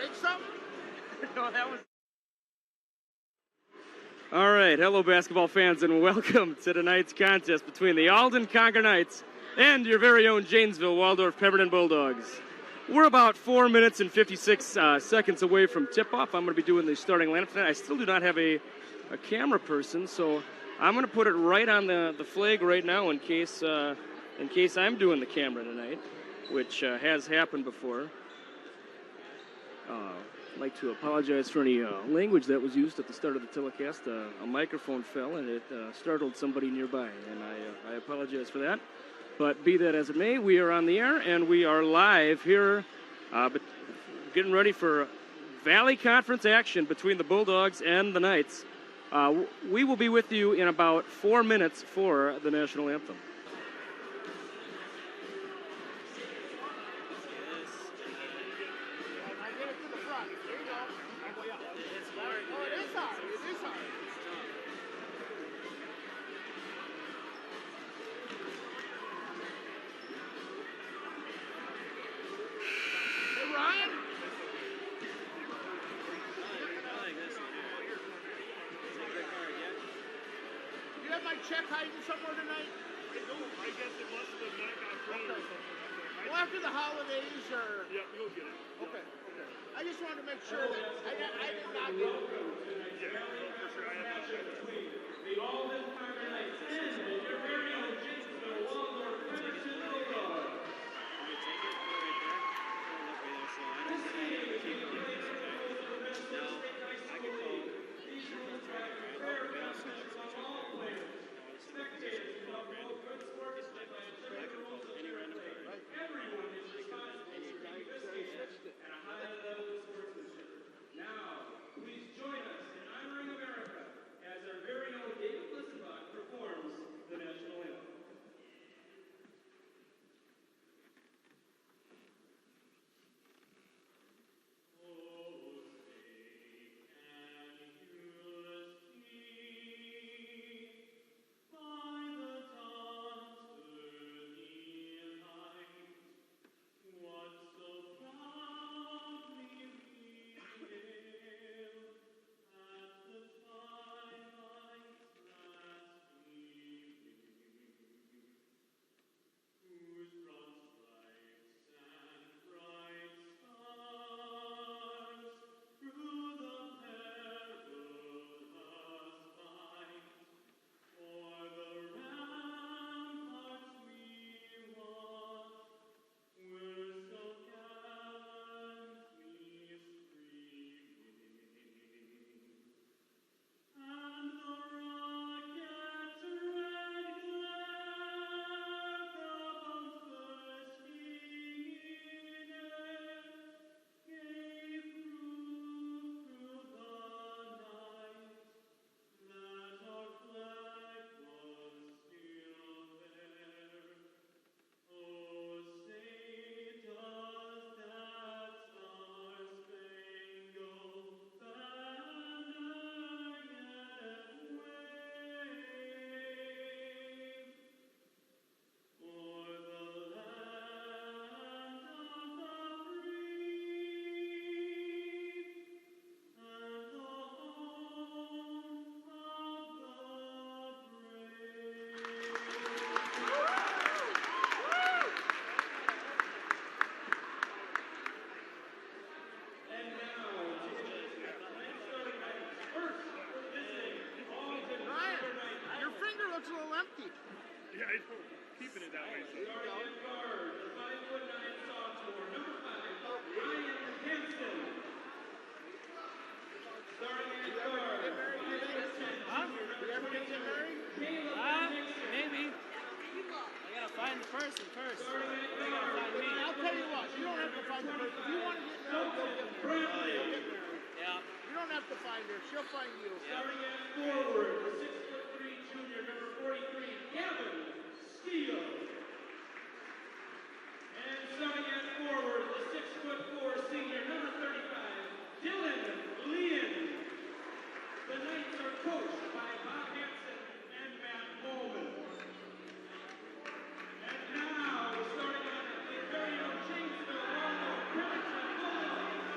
break something? No, that was... All right, hello basketball fans, and welcome to tonight's contest between the Alden Conger Knights and your very own Janesville Waldorf Pemberton Bulldogs. We're about 4 minutes and 56 seconds away from tip-off. I'm going to be doing the starting lineup tonight. I still do not have a camera person, so I'm going to put it right on the flag right now in case I'm doing the camera tonight, which has happened before. I'd like to apologize for any language that was used at the start of the telecast. A microphone fell and it startled somebody nearby, and I apologize for that. But be that as it may, we are on the air and we are live here, but getting ready for Valley Conference action between the Bulldogs and the Knights. We will be with you in about 4 minutes for the national anthem. Check hiding somewhere tonight? I don't. I guess it must have not got printed or something. Well, after the holidays or... Yeah, you'll get it. Okay, okay. I just wanted to make sure that I did not get it. Yeah, for sure. I have to check. The Alden Conger Knights and your very own Janesville Waldorf Pemberton Bulldogs. This game is being played by both of the best state high school league. These rules drive fair competition of all players. Spectators can promote good sportsmanship by observing the rules of fair play. Everyone is responsible for keeping this game at a high level of sportsmanship. Now, please join us in honoring America as our very own David Lissenbach performs the national anthem. Looks a little empty. Yeah, I know. Keeping it that way. So. Starting at guard, the 5'9" sophomore, number 5, Ryan Henson. Starting at guard, Did you ever get married? Maybe. I gotta find the person first. Starting at They gotta find me. I'll tell you what, you don't have to find the person. If you want to get married, go get married. Yeah. You don't have to find her. She'll find you. Starting at forward, the 6'3" junior, number 43, Gavin Steele. And starting at forward, the 6'4" senior, number 35, Dylan Leon. The Knights are coached by Bob Hansen and Matt Bowman. And now, starting on the very own Janesville Waldorf Pemberton Bulldogs,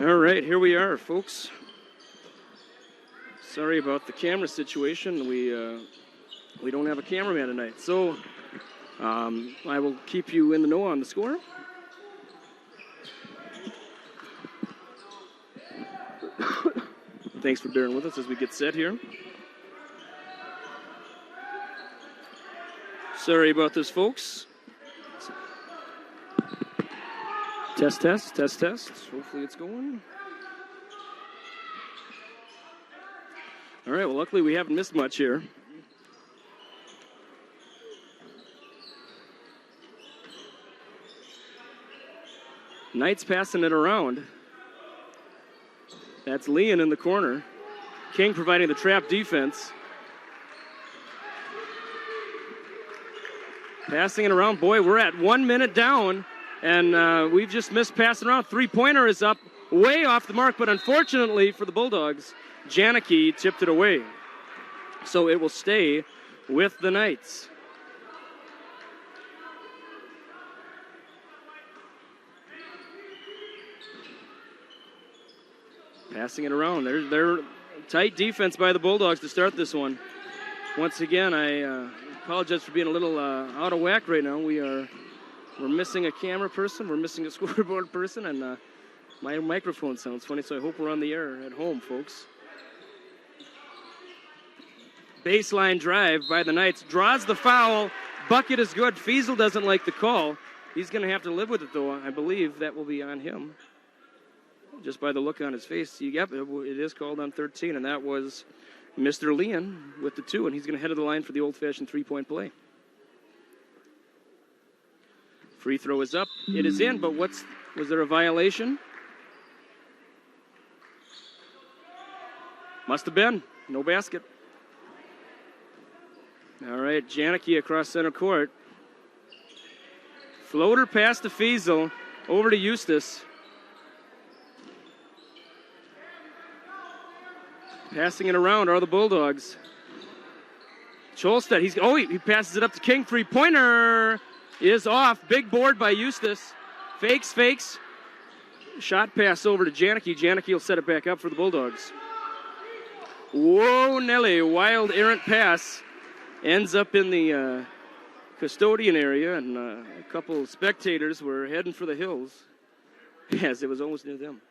All right, here we are, folks. Sorry about the camera situation. We don't have a cameraman tonight, so I will keep you in the know on the score. Thanks for bearing with us as we get set here. Sorry about this, folks. Test, test, test, test. Hopefully it's going. All right, well, luckily we haven't missed much here. Knight's passing it around. That's Leon in the corner. King providing the trap defense. Passing it around. Boy, we're at 1 minute down, and we've just missed passing around. Three-pointer is up way off the mark, but unfortunately for the Bulldogs, Janicki tipped it away. So it will stay with the Knights. Passing it around. They're tight defense by the Bulldogs to start this one. Once again, I apologize for being a little out of whack right now. We're missing a camera person, we're missing a scoreboard person, and my microphone sounds funny, so I hope we're on the air at home, folks. Baseline drive by the Knights. Draws the foul. Bucket is good. Fiesel doesn't like the call. He's going to have to live with it, though. I believe that will be on him. Just by the look on his face, yep, it is called on 13, and that was Mr. Leon with the 2, and he's going to head to the line for the old-fashioned three-point play. Free throw is up. It is in, but was there a violation? Must have been. No basket. All right, Janicki across center court. Floater pass to Fiesel. Over to Eustace. Passing it around are the Bulldogs. Cholstead, he passes it up to King. Three-pointer is off. Big board by Eustace. Fakes. Shot pass over to Janicki. Janicki will set it back up for the Bulldogs. Whoa, Nelly. Wild errant pass. Ends up in the custodian area, and a couple spectators were heading for the hills as it was almost near them.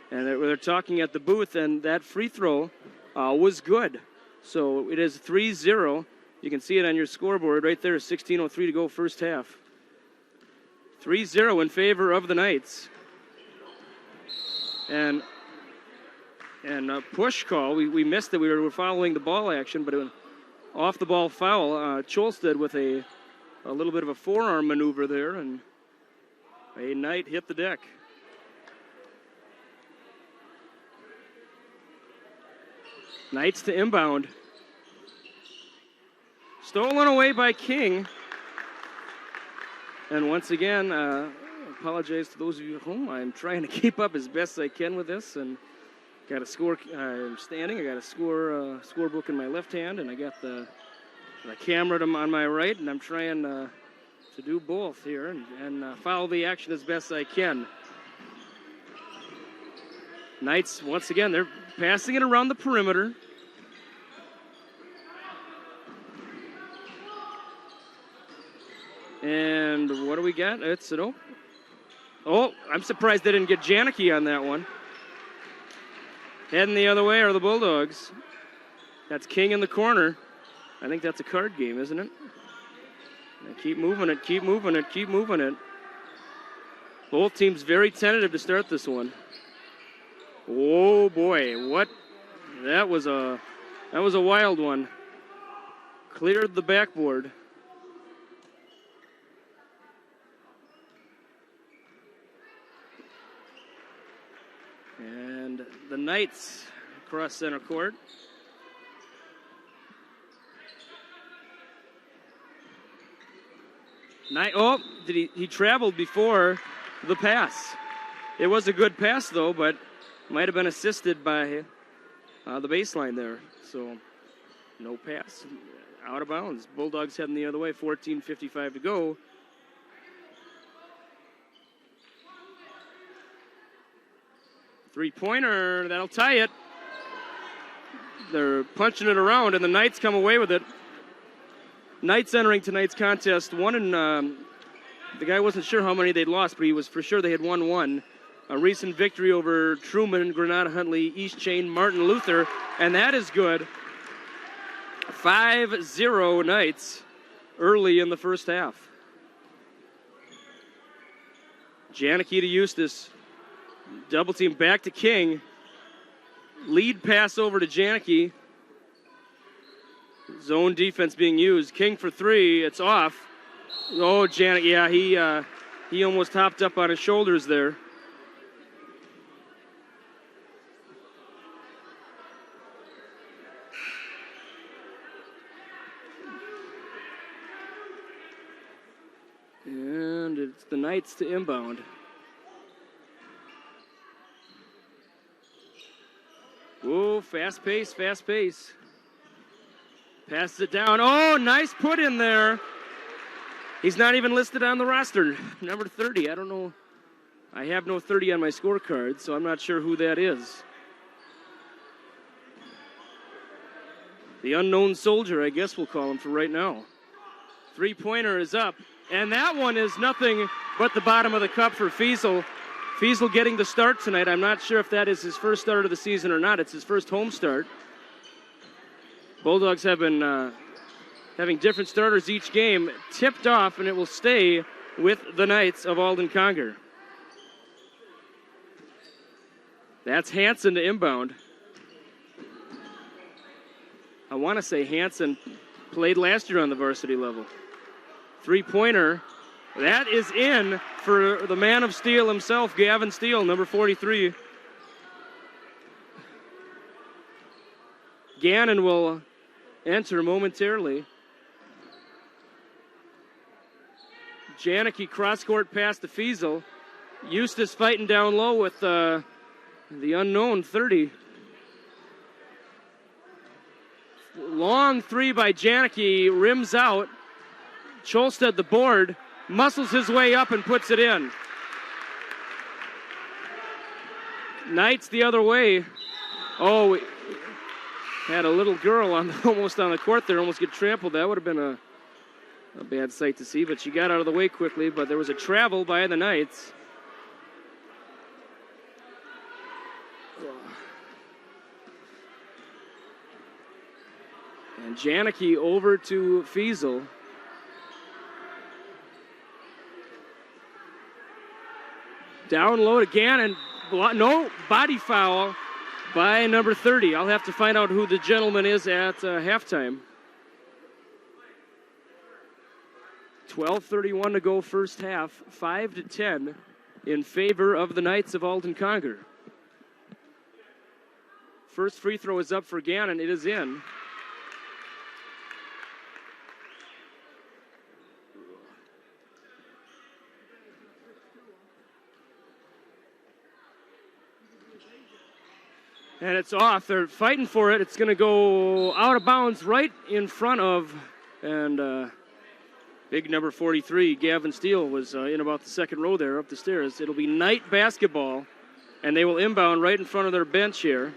And they're talking at the booth, and that free throw was good. So it is 3-0. You can see it on your scoreboard right there, 16:03 to go first half. 3-0 in favor of the Knights. And a push call. We missed it. We were following the ball action, but an off-the-ball foul. Cholstead with a little bit of a forearm maneuver there, and a Knight hit the deck. Knights to inbound. Stolen away by King. And once again, apologize to those of you at home. I'm trying to keep up as best I can with this, and got a score. I'm standing. I got a scorebook in my left hand, and I got the camera on my right, and I'm trying to do both here and follow the action as best I can. Knights, once again, they're passing it around the perimeter. And what do we got? It's an oh, I'm surprised they didn't get Janicki on that one. Heading the other way are the Bulldogs. That's King in the corner. I think that's a card game, isn't it? Keep moving it. Both teams very tentative to start this one. Oh boy, what? That was a wild one. Cleared the backboard. And the Knights across center court. He traveled before the pass. It was a good pass though, but might have been assisted by the baseline there. So no pass. Out of bounds. Bulldogs heading the other way. 14:55 to go Three-pointer, that'll tie it. They're punching it around, and the Knights come away with it. Knights entering tonight's contest. The guy wasn't sure how many they'd lost, but he was for sure they had won one. A recent victory over Truman, Granada Huntley, East Chain, Martin Luther, and that is good. 5-0 Knights early in the first half. Janicki to Eustace. Double team back to King. Lead pass over to Janicki. Zone defense being used. King for three. It's off. Oh, Janicki, yeah, he almost hopped up on his shoulders there. And it's the Knights to inbound. Whoa, fast pace, fast pace. Passes it down. Oh, nice put in there. He's not even listed on the roster. Number 30, I don't know. I have no 30 on my scorecard, so I'm not sure who that is. The unknown soldier, I guess we'll call him for right now. Three-pointer is up, and that one is nothing but the bottom of the cup for Fiesel. Fiesel getting the start tonight. I'm not sure if that is his first start of the season or not. It's his first home start. Bulldogs have been having different starters each game. Tipped off, and it will stay with the Knights of Alden Conger. That's Hansen to inbound. I want to say Hansen played last year on the varsity level. Three-pointer. That is in for the man of steel himself, Gavin Steele, number 43. Gannon will enter momentarily. Janicki cross-court pass to Fiesel. Eustace fighting down low with the unknown 30. Long three by Janicki, rims out. Cholstead the board, muscles his way up and puts it in. Knights the other way. Oh, had a little girl almost on the court there, almost get trampled. That would have been a bad sight to see, but she got out of the way quickly. But there was a travel by the Knights. And Janicki over to Fiesel. Down low to Gannon. No, body foul by number 30. I'll have to find out who the gentleman is at halftime. 12:31 to go first half. 5-10 in favor of the Knights of Alden Conger. First free throw is up for Gannon. It is in. And it's off. They're fighting for it. It's going to go out of bounds right in front of, and big number 43, Gavin Steele, was in about the second row there up the stairs. It'll be Knight basketball, and they will inbound right in front of their bench here.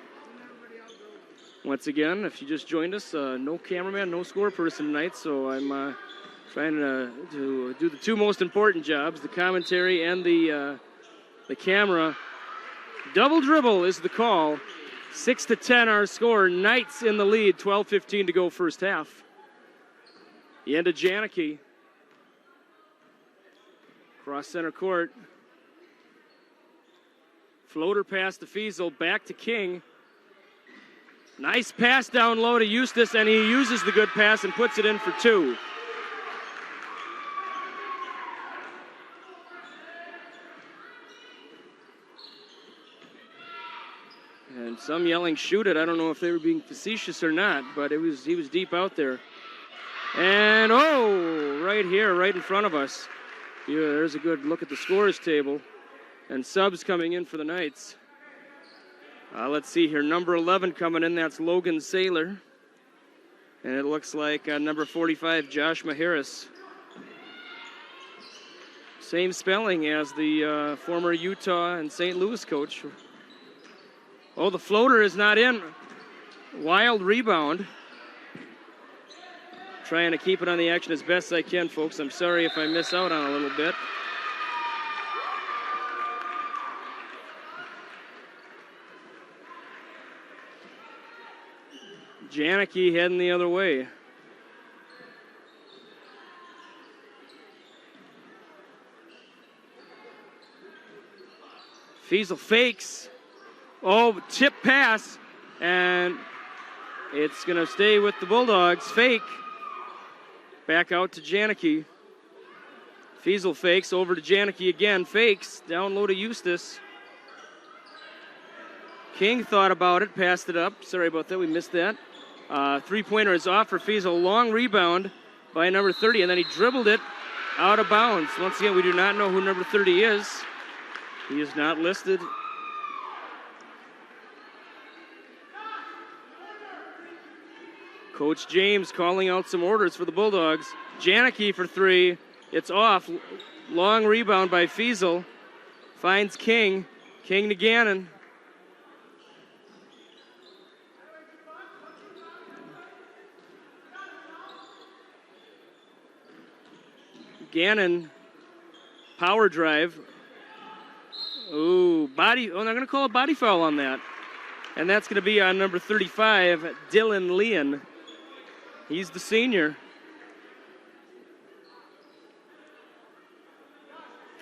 Once again, if you just joined us, no cameraman, no score person tonight, so I'm trying to do the two most important jobs, the commentary and the camera. Double dribble is the call. 6-10 our score. Knights in the lead. 12:15 to go first half. The end of Janicki. Cross center court. Floater pass to Fiesel. Back to King. Nice pass down low to Eustace, and he uses the good pass and puts it in for two. And some yelling, shoot it. I don't know if they were being facetious or not, but he was deep out there. And, right here, right in front of us. Yeah, there's a good look at the scores table. And subs coming in for the Knights. Let's see here. Number 11 coming in, that's Logan Saylor. And it looks like number 45, Josh Maharis. Same spelling as the former Utah and St. Louis coach. Oh, the floater is not in. Wild rebound. Trying to keep it on the action as best I can, folks. I'm sorry if I miss out on a little bit. Janicki heading the other way. Fiesel fakes. Oh, tip pass. And it's going to stay with the Bulldogs. Fake. Back out to Janicki. Fiesel fakes over to Janicki again. Fakes. Down low to Eustace. King thought about it. Passed it up. Sorry about that. We missed that. Three-pointer is off for Fiesel. Long rebound by number 30. And then he dribbled it out of bounds. Once again, we do not know who number 30 is. He is not listed. Coach James calling out some orders for the Bulldogs. Janicki for three. It's off. Long rebound by Fiesel. Finds King. King to Gannon. Gannon. Power drive. Ooh, body. Oh, they're going to call a body foul on that. And that's going to be on number 35, Dylan Leon. He's the senior.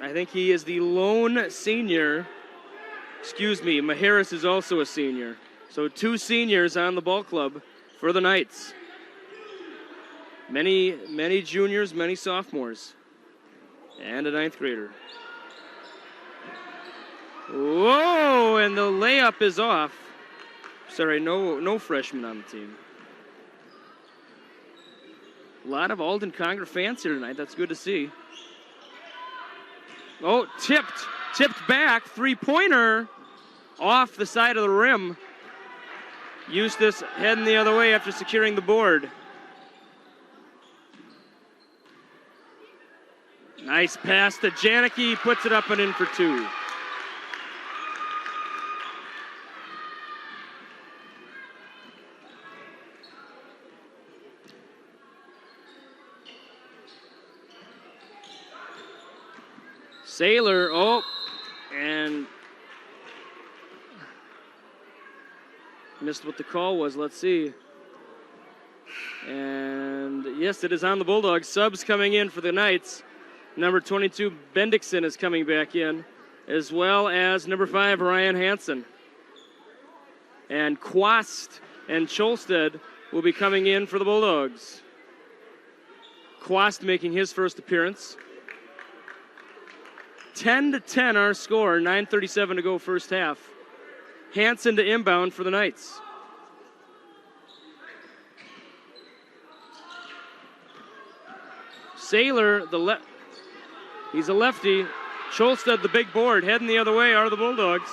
I think he is the lone senior. Excuse me, Maharis is also a senior. So 2 seniors on the ball club for the Knights. Many juniors, many sophomores. And a 9th grader. Whoa, and the layup is off. Sorry, no freshmen on the team. A lot of Alden Conger fans here tonight. That's good to see. Oh, tipped back. Three-pointer off the side of the rim. Eustace heading the other way after securing the board. Nice pass to Janicki. Puts it up and in for 2. Sailor, and missed what the call was. Let's see. And yes, it is on the Bulldogs. Subs coming in for the Knights. Number 22, Bendixson is coming back in, as well as number 5, Ryan Hansen. And Quast and Cholstead will be coming in for the Bulldogs. Quast making his first appearance. 10-10 our score, 9:37 to go first half. Hansen to inbound for the Knights. Sailor, he's a lefty. Cholstead, the big board, heading the other way are the Bulldogs.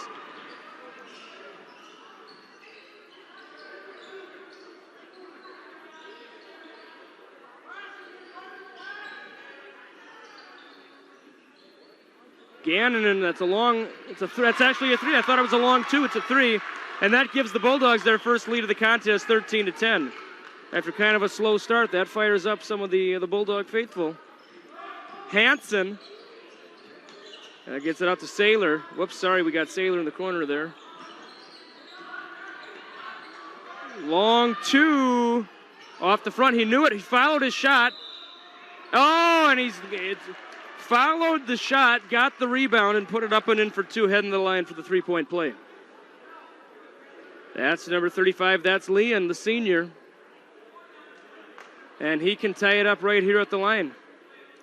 Gannon, that's actually a 3. I thought it was a long 2. It's a 3. And that gives the Bulldogs their first lead of the contest, 13-10. After kind of a slow start, that fires up some of the Bulldog faithful. Hansen gets it out to Sailor. Whoops, sorry, we got Sailor in the corner there. Long 2 off the front. He knew it. He followed his shot. Oh, and it's followed the shot, got the rebound, and put it up and in for 2, heading the line for the 3-point play. That's number 35. That's Leon, the senior. And he can tie it up right here at the line.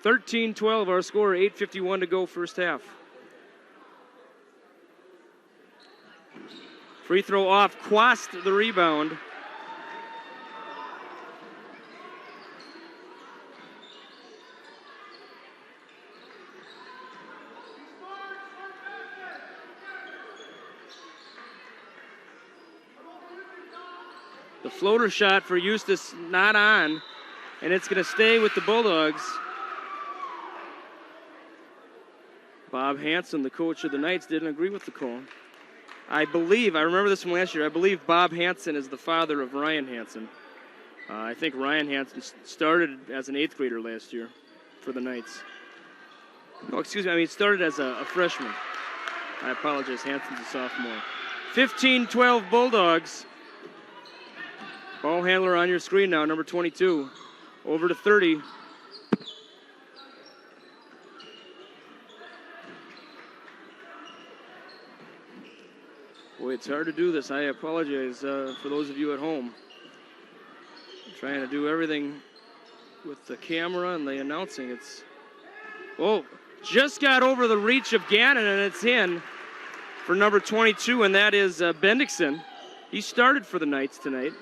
13-12 our score, 8:51 to go first half. Free throw off, Quast the rebound. The floater shot for Eustace not on, and it's going to stay with the Bulldogs. Bob Hansen, the coach of the Knights, didn't agree with the call. I remember this from last year, I believe Bob Hansen is the father of Ryan Hansen. I think Ryan Hansen started as an 8th grader last year for the Knights. No, excuse me, he started as a freshman. I apologize, Hansen's a sophomore. 15-12 Bulldogs. Ball handler on your screen now, number 22. Over to 30. Boy, it's hard to do this. I apologize for those of you at home. I'm trying to do everything with the camera and the announcing. Just got over the reach of Gannon, and it's in for number 22, and that is Bendixson. He started for the Knights tonight.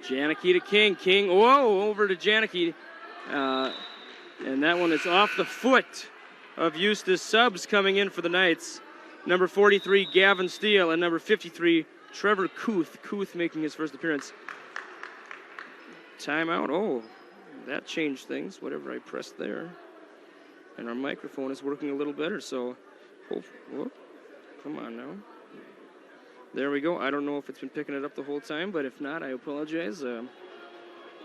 Janicki to King. King, over to Janicki. And that one is off the foot of Eustace. Subs coming in for the Knights. Number 43, Gavin Steele, and number 53, Trevor Kuth. Kuth making his first appearance. Timeout. That changed things, whatever I pressed there. And our microphone is working a little better, so come on now. There we go. I don't know if it's been picking it up the whole time, but if not, I apologize.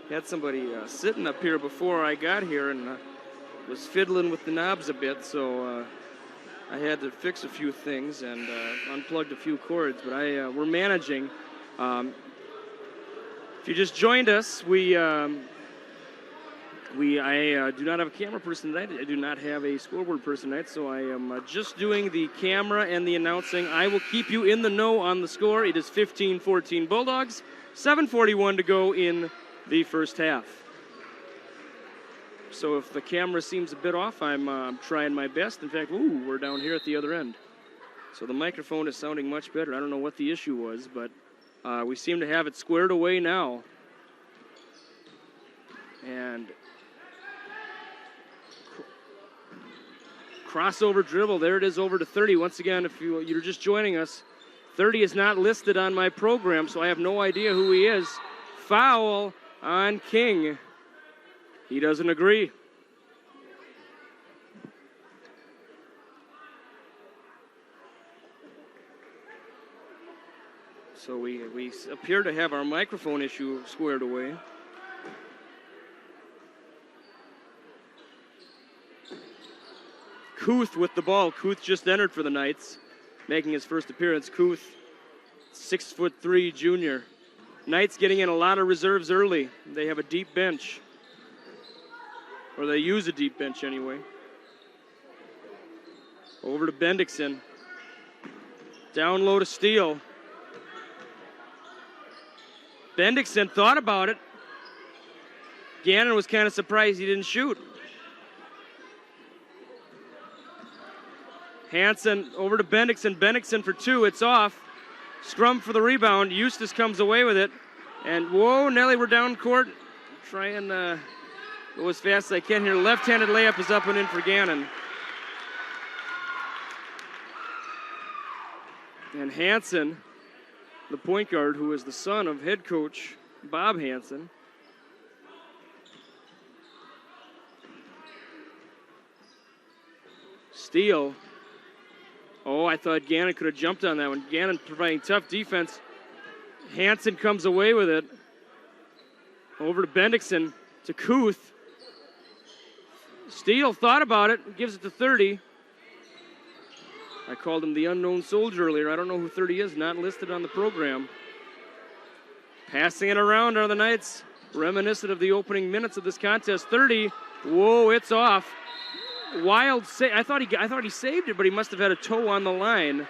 Had somebody sitting up here before I got here and was fiddling with the knobs a bit, so I had to fix a few things and unplugged a few cords, but we're managing. If you just joined us, I do not have a camera person tonight. I do not have a scoreboard person tonight, so I am just doing the camera and the announcing. I will keep you in the know on the score. It is 15-14 Bulldogs, 7:41 to go in the first half. So if the camera seems a bit off, I'm trying my best. In fact, we're down here at the other end. So the microphone is sounding much better. I don't know what the issue was, but we seem to have it squared away now. And crossover dribble. There it is over to 30. Once again, if you're just joining us, 30 is not listed on my program, so I have no idea who he is. Foul on King. He doesn't agree. So we appear to have our microphone issue squared away. Kuth with the ball. Kuth just entered for the Knights, making his first appearance. Kuth, 6'3" junior. Knights getting in a lot of reserves early. They have a deep bench. Or they use a deep bench anyway. Over to Bendixson. Down low to Steele. Bendixson thought about it. Gannon was kind of surprised he didn't shoot. Hansen over to Bendixson. Bendixson for 2. It's off. Scrum for the rebound. Eustace comes away with it. And Nelly, we're down court. Try and go as fast as I can here. Left-handed layup is up and in for Gannon. And Hansen, the point guard, who is the son of head coach Bob Hansen. Steele. I thought Gannon could have jumped on that one. Gannon providing tough defense. Hansen comes away with it. Over to Bendixson, to Kuth. Steele thought about it, gives it to 30. I called him the unknown soldier earlier. I don't know who 30 is, not listed on the program. Passing it around are the Knights, reminiscent of the opening minutes of this contest. 30, it's off. Wild save. I thought he saved it, but he must have had a toe on the line,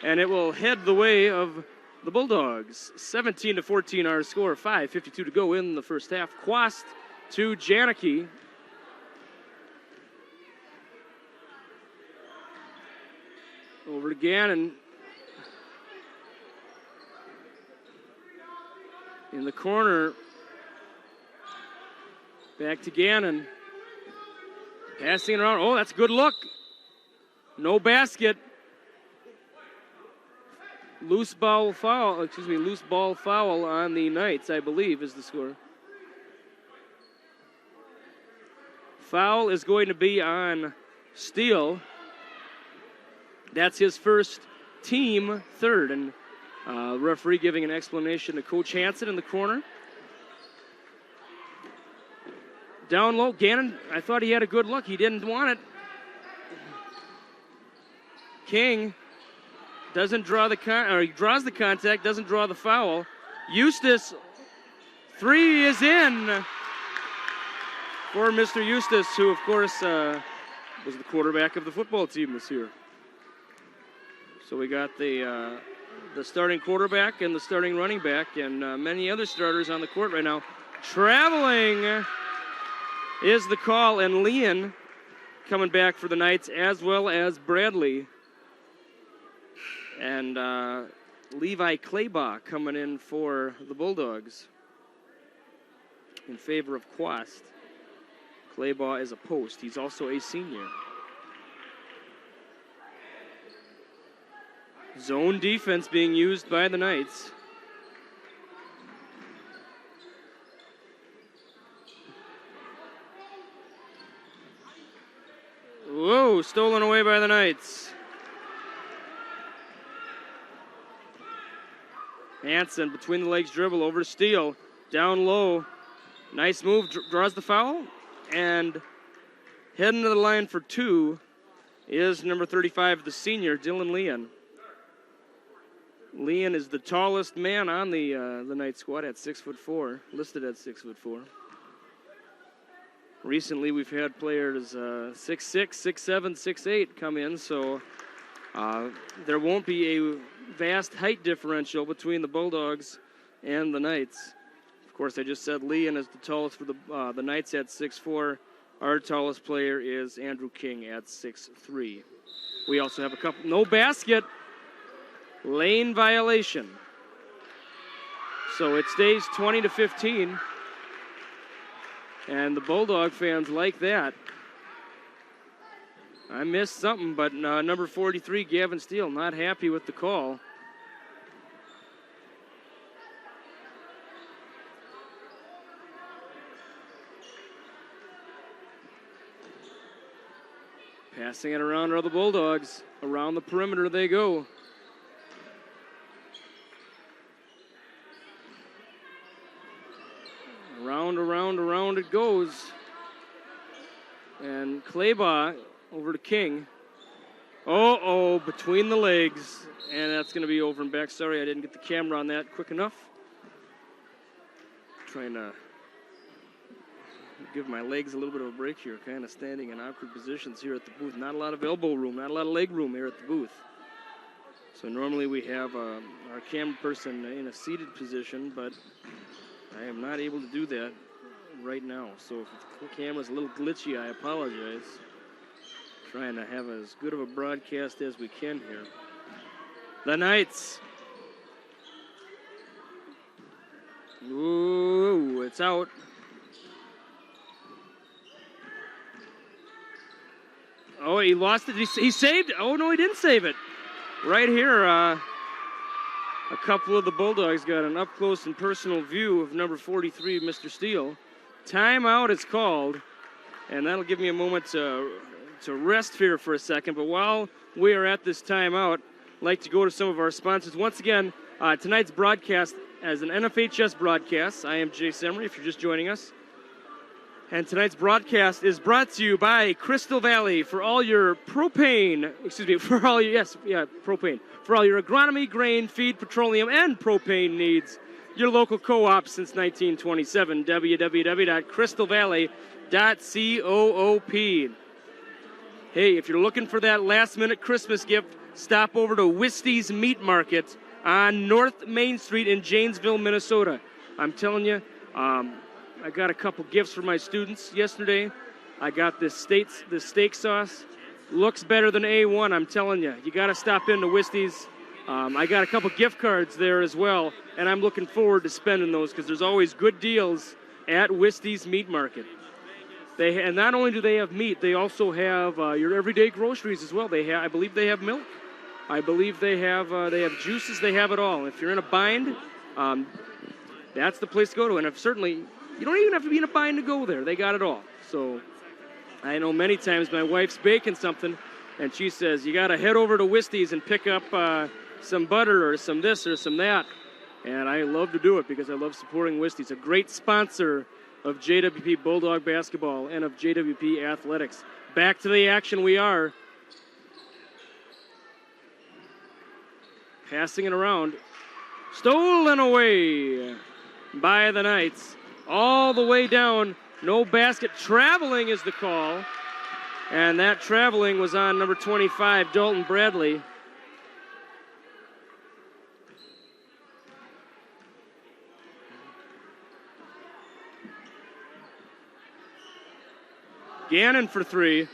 and it will head the way of the Bulldogs. 17-14 our score. 5:52 to go in the first half. Quast to Janicki. Over to Gannon. In the corner. Back to Gannon. Passing it around. That's a good look. No basket. Loose ball foul on the Knights, I believe, is the score. Foul is going to be on steal. That's his first team third. And referee giving an explanation to Coach Hansen in the corner. Down low, Gannon, I thought he had a good look. He didn't want it. King doesn't draw he draws the contact, doesn't draw the foul. Eustace, three is in for Mr. Eustace, who, of course, was the quarterback of the football team this year. So we got the starting quarterback and the starting running back and many other starters on the court right now. Traveling is the call, and Leon coming back for the Knights, as well as Bradley. And Levi Claybaugh coming in for the Bulldogs in favor of Quast. Claybaugh is a post. He's also a senior. Zone defense being used by the Knights. Whoa, stolen away by the Knights. Hansen between the legs dribble over to Steele. Down low. Nice move, draws the foul. And heading to the line for two is number 35, the senior, Dylan Leon. Leon is the tallest man on the Knight squad at 6'4", listed at 6'4". Recently, we've had players 6'6", 6'7", 6'8" come in, so there won't be a vast height differential between the Bulldogs and the Knights. Of course, I just said Leon is the tallest for the Knights at 6'4". Our tallest player is Andrew King at 6'3". We also have a couple, no basket, lane violation. So it stays 20-15. And the Bulldog fans like that. I missed something, but number 43, Gavin Steele, not happy with the call. Passing it around are the Bulldogs. Around the perimeter they go. Around it goes. And Claybaugh over to King. Between the legs. And that's going to be over and back. Sorry, I didn't get the camera on that quick enough. Trying to give my legs a little bit of a break here. Kind of standing in awkward positions here at the booth. Not a lot of elbow room, not a lot of leg room here at the booth. So normally we have our camera person in a seated position, but I am not able to do that right now. So if the camera's a little glitchy, I apologize. Trying to have as good of a broadcast as we can here. The Knights. Ooh, it's out. Oh, he lost it. He saved it. Oh, no, he didn't save it. Right here, a couple of the Bulldogs got an up-close and personal view of number 43, Mr. Steele. Timeout is called, and that'll give me a moment to rest here for a second. But while we are at this timeout, I'd like to go to some of our sponsors. Once again, tonight's broadcast as an NFHS broadcast. I am Jay Semery, if you're just joining us. And tonight's broadcast is brought to you by Crystal Valley for all your propane, propane. For all your agronomy, grain, feed, petroleum, and propane needs. Your local co-op since 1927, www.crystalvalley.coop. Hey, if you're looking for that last-minute Christmas gift, stop over to Wisty's Meat Market on North Main Street in Janesville, Minnesota. I'm telling you, I got a couple gifts for my students yesterday. I got this steak sauce. Looks better than A1, I'm telling you. You got to stop into Wisty's. I got a couple gift cards there as well, and I'm looking forward to spending those because there's always good deals at Wisty's Meat Market. And not only do they have meat, they also have your everyday groceries as well. I believe they have milk. I believe they have juices. They have it all. If you're in a bind, that's the place to go to. And you don't even have to be in a bind to go there. They got it all. So I know many times my wife's baking something, and she says, you got to head over to Wisty's and pick up some butter or some this or some that. And I love to do it because I love supporting Wisty's, a great sponsor of JWP Bulldog basketball and of JWP athletics. Back to the action we are. Passing it around. Stolen away by the Knights. All the way down. No basket. Traveling is the call. And that traveling was on number 25, Dalton Bradley. Gannon for three.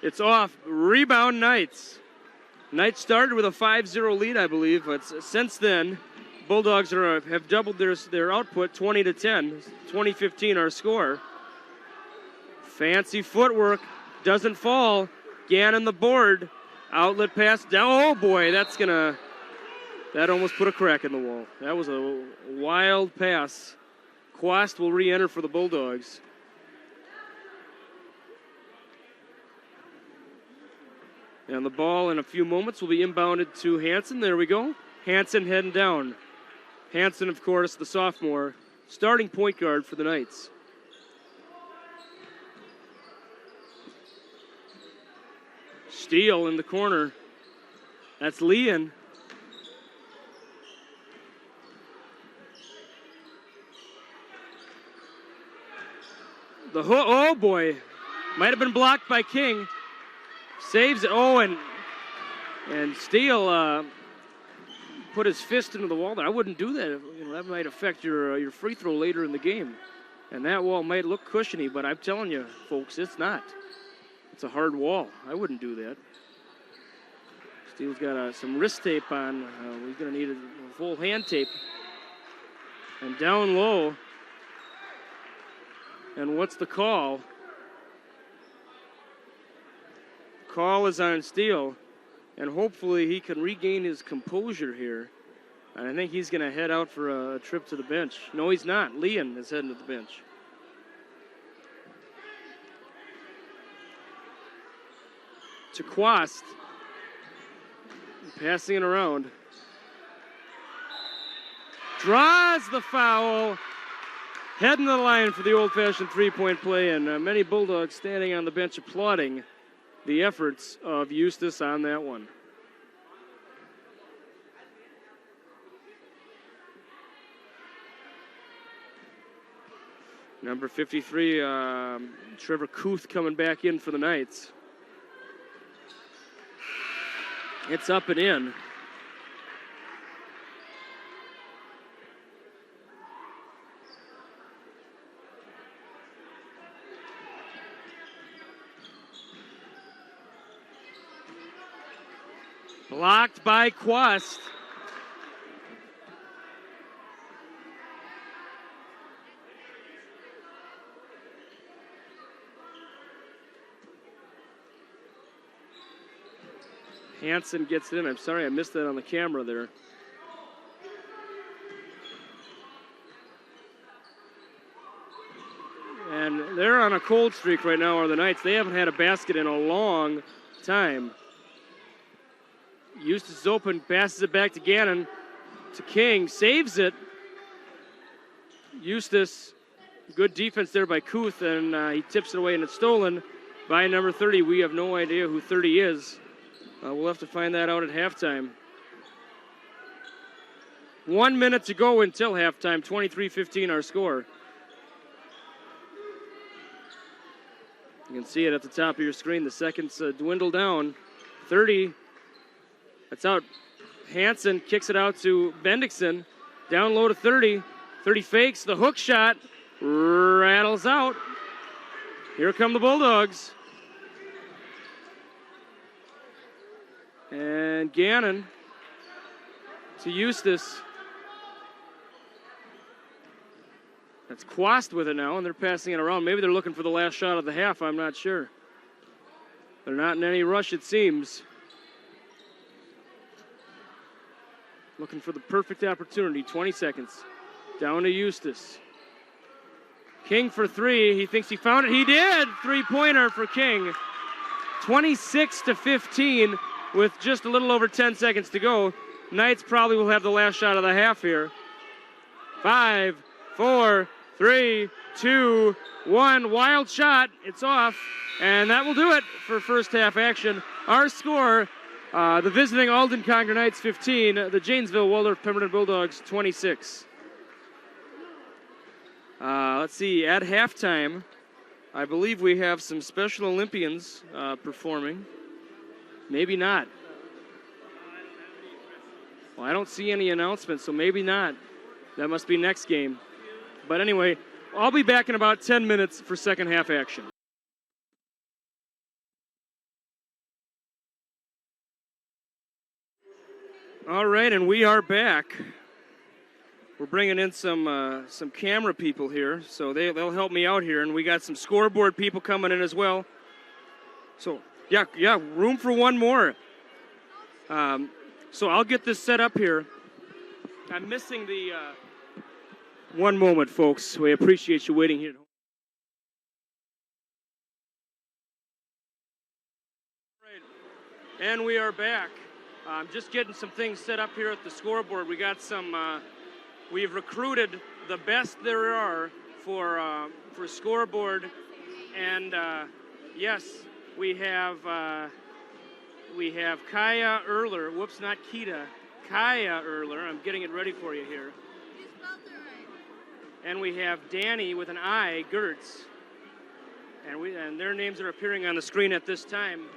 It's off. Rebound Knights. Knights started with a 5-0 lead, I believe, but since then, Bulldogs have doubled their output, 20-10. 20-15 our score. Fancy footwork. Doesn't fall. Gannon the board. Outlet pass down. Oh boy, that almost put a crack in the wall. That was a wild pass. Quast will re-enter for the Bulldogs. And the ball in a few moments will be inbounded to Hansen. There we go. Hansen heading down. Hansen, of course, the sophomore, starting point guard for the Knights. Steele in the corner. That's Leon. Oh boy. Might have been blocked by King. Saves it. Oh, and Steele put his fist into the wall. I wouldn't do that. You know, that might affect your free throw later in the game. And that wall might look cushiony, but I'm telling you, folks, it's not. It's a hard wall. I wouldn't do that. Steele's got some wrist tape on. He's going to need a full hand tape. And down low. And what's the call? Call is on Steele. And hopefully he can regain his composure here. And I think he's going to head out for a trip to the bench. No, he's not. Leon is heading to the bench. To Quast. Passing it around. Draws the foul. Heading to the line for the old-fashioned three-point play. And many Bulldogs standing on the bench applauding the efforts of Eustace on that one. Number 53, Trevor Kuth coming back in for the Knights. It's up and in. Blocked by Quast. Hansen gets it in. I'm sorry I missed that on the camera there. And they're on a cold streak right now, are the Knights. They haven't had a basket in a long time. Eustace is open, passes it back to Gannon, to King, saves it. Eustace, good defense there by Kuth, and he tips it away, and it's stolen by number 30. We have no idea who 30 is. We'll have to find that out at halftime. 1 minute to go until halftime, 23-15 our score. You can see it at the top of your screen. The seconds dwindle down. 30. That's out. Hansen kicks it out to Bendixson. Down low to 30. 30 fakes. The hook shot rattles out. Here come the Bulldogs. And Gannon to Eustace. That's Quast with it now, and they're passing it around. Maybe they're looking for the last shot of the half. I'm not sure. They're not in any rush, it seems. Looking for the perfect opportunity. 20 seconds. Down to Eustace. King for three. He thinks he found it. He did. Three-pointer for King. 26-15 with just a little over 10 seconds to go. Knights probably will have the last shot of the half here. 5, 4, 3, 2, 1. Wild shot. It's off. And that will do it for first half action. Our score, the visiting Alden Conger Knights 15, the Janesville Waldorf Pemberton Bulldogs 26. Let's see, at halftime, I believe we have some Special Olympians performing. Maybe not. Well, I don't see any announcements, so maybe not. That must be next game. But anyway, I'll be back in about 10 minutes for second half action. All right, and we are back. We're bringing in some camera people here, so they'll help me out here, and we got some scoreboard people coming in as well. So yeah, room for one more. So I'll get this set up here. I'm missing the. One moment, folks. We appreciate you waiting here. Right. And we are back. I'm just getting some things set up here at the scoreboard. We got some. We've recruited the best there are for scoreboard, and yes, we have Kaya Erler. Whoops, not Kita. Kaya Erler. I'm getting it ready for you here. You spelled it right. And we have Danny with an I, Gertz. And their names are appearing on the screen at this time.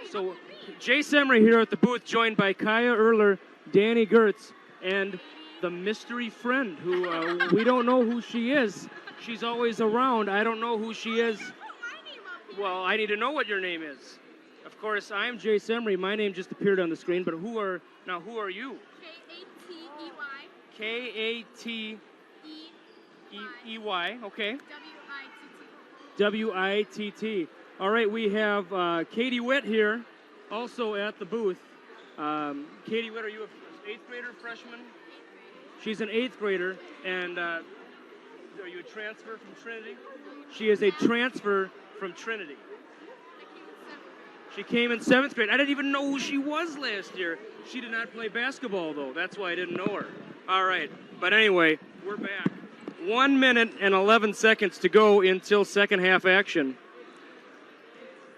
So Jay Semry here at the booth, joined by Kaya Erler, Danny Gertz, and the mystery friend who we don't know who she is. She's always around. I don't know who she is. Well, I need to know what your name is. Of course, I'm Jay Semry. My name just appeared on the screen, but who are you? K-A-T-E-Y. K-A-T-E-Y. Okay. W-I-T-T. W-I-T-T. All right, we have Katie Witt here, also at the booth. Katie Witt, are you an 8th grader, freshman? She's an 8th grader, and are you a transfer from Trinity? She is a transfer from Trinity. She came in 7th grade. I didn't even know who she was last year. She did not play basketball, though. That's why I didn't know her. All right, but anyway, we're back. 1 minute and 11 seconds to go until second half action.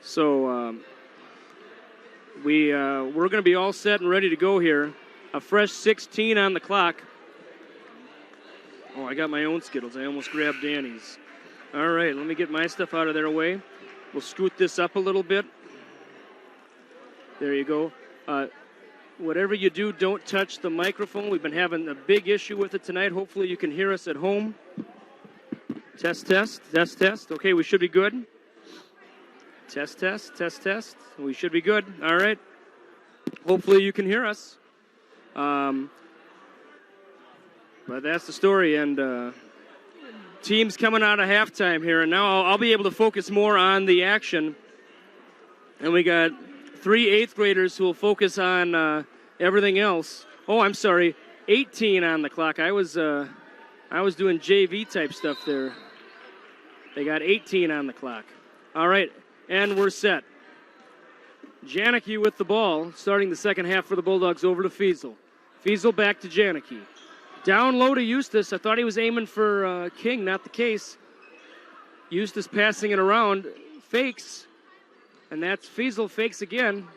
So we're going to be all set and ready to go here. A fresh 16 on the clock. Oh, I got my own Skittles. I almost grabbed Danny's. All right, let me get my stuff out of their way. We'll scoot this up a little bit. There you go. Whatever you do, don't touch the microphone. We've been having a big issue with it tonight. Hopefully you can hear us at home. Test, test, test, test. Okay, we should be good. Test, test, test, test. We should be good. All right. Hopefully you can hear us. But that's the story, and teams coming out of halftime here, and now I'll be able to focus more on the action. And we got 3 8th graders who will focus on everything else. Oh, I'm sorry, 18 on the clock. I was doing JV type stuff there. They got 18 on the clock. All right, and we're set. Janicki with the ball, starting the second half for the Bulldogs, over to Fiesel. Fiesel back to Janicki. Down low to Eustace. I thought he was aiming for King, not the case. Eustace passing it around, fakes, and that's Fiesel, fakes again.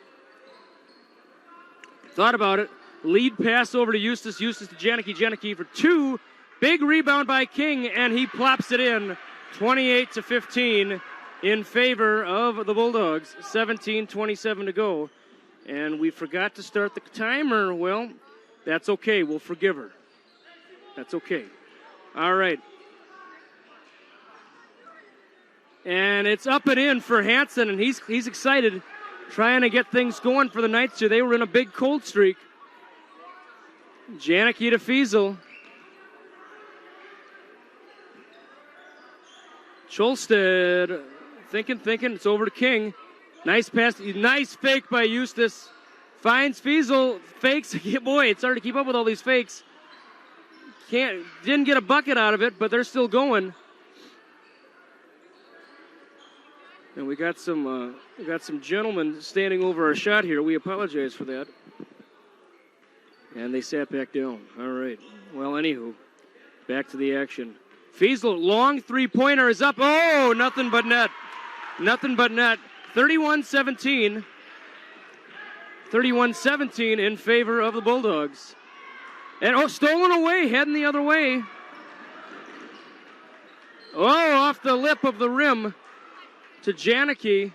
Thought about it. Lead pass over to Eustace. Eustace to Janicki. Janicki for 2. Big rebound by King, and he plops it in. 28-15 in favor of the Bulldogs. 17:27 to go. And we forgot to start the timer. Well, that's okay. We'll forgive her. That's okay. All right. And it's up and in for Hansen, and he's excited, trying to get things going for the Knights here. They were in a big cold streak. Janicki to Fiesel. Cholsted thinking. It's over to King. Nice pass. Nice fake by Eustace. Finds Fiesel. Fakes. Boy, it's hard to keep up with all these fakes. Didn't get a bucket out of it, but they're still going. And we got some gentlemen standing over our shot here. We apologize for that. And they sat back down. All right. Well, anywho, back to the action. Fiesel, long three-pointer is up. Oh, nothing but net. Nothing but net. 31-17. 31-17 in favor of the Bulldogs. And, stolen away, heading the other way. Oh, off the lip of the rim to Janicki.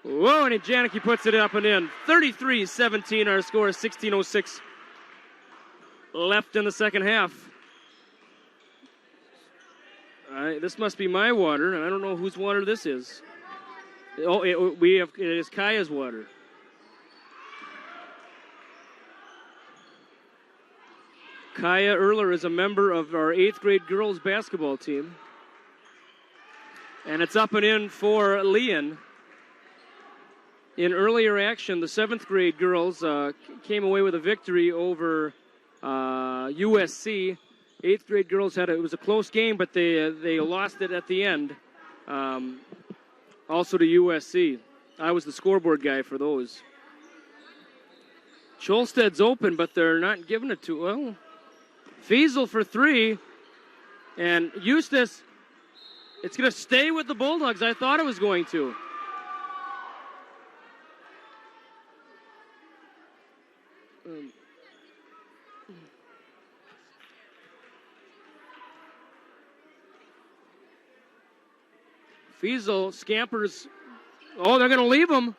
Whoa, and Janicki puts it up and in. 33-17 our score, 16:06 left in the second half. This must be my water, and I don't know whose water this is. Oh, it is Kaya's water. Kaya Erler is a member of our 8th grade girls basketball team. And it's up and in for Leon. In earlier action, the 7th grade girls came away with a victory over USC. 8th grade girls it was a close game, but they lost it at the end. Also to USC. I was the scoreboard guy for those. Cholsted's open, but they're not giving it to, well, Fiesel for three. And Eustace, it's going to stay with the Bulldogs. I thought it was going to. Fiesel scampers. Oh, they're going to leave him.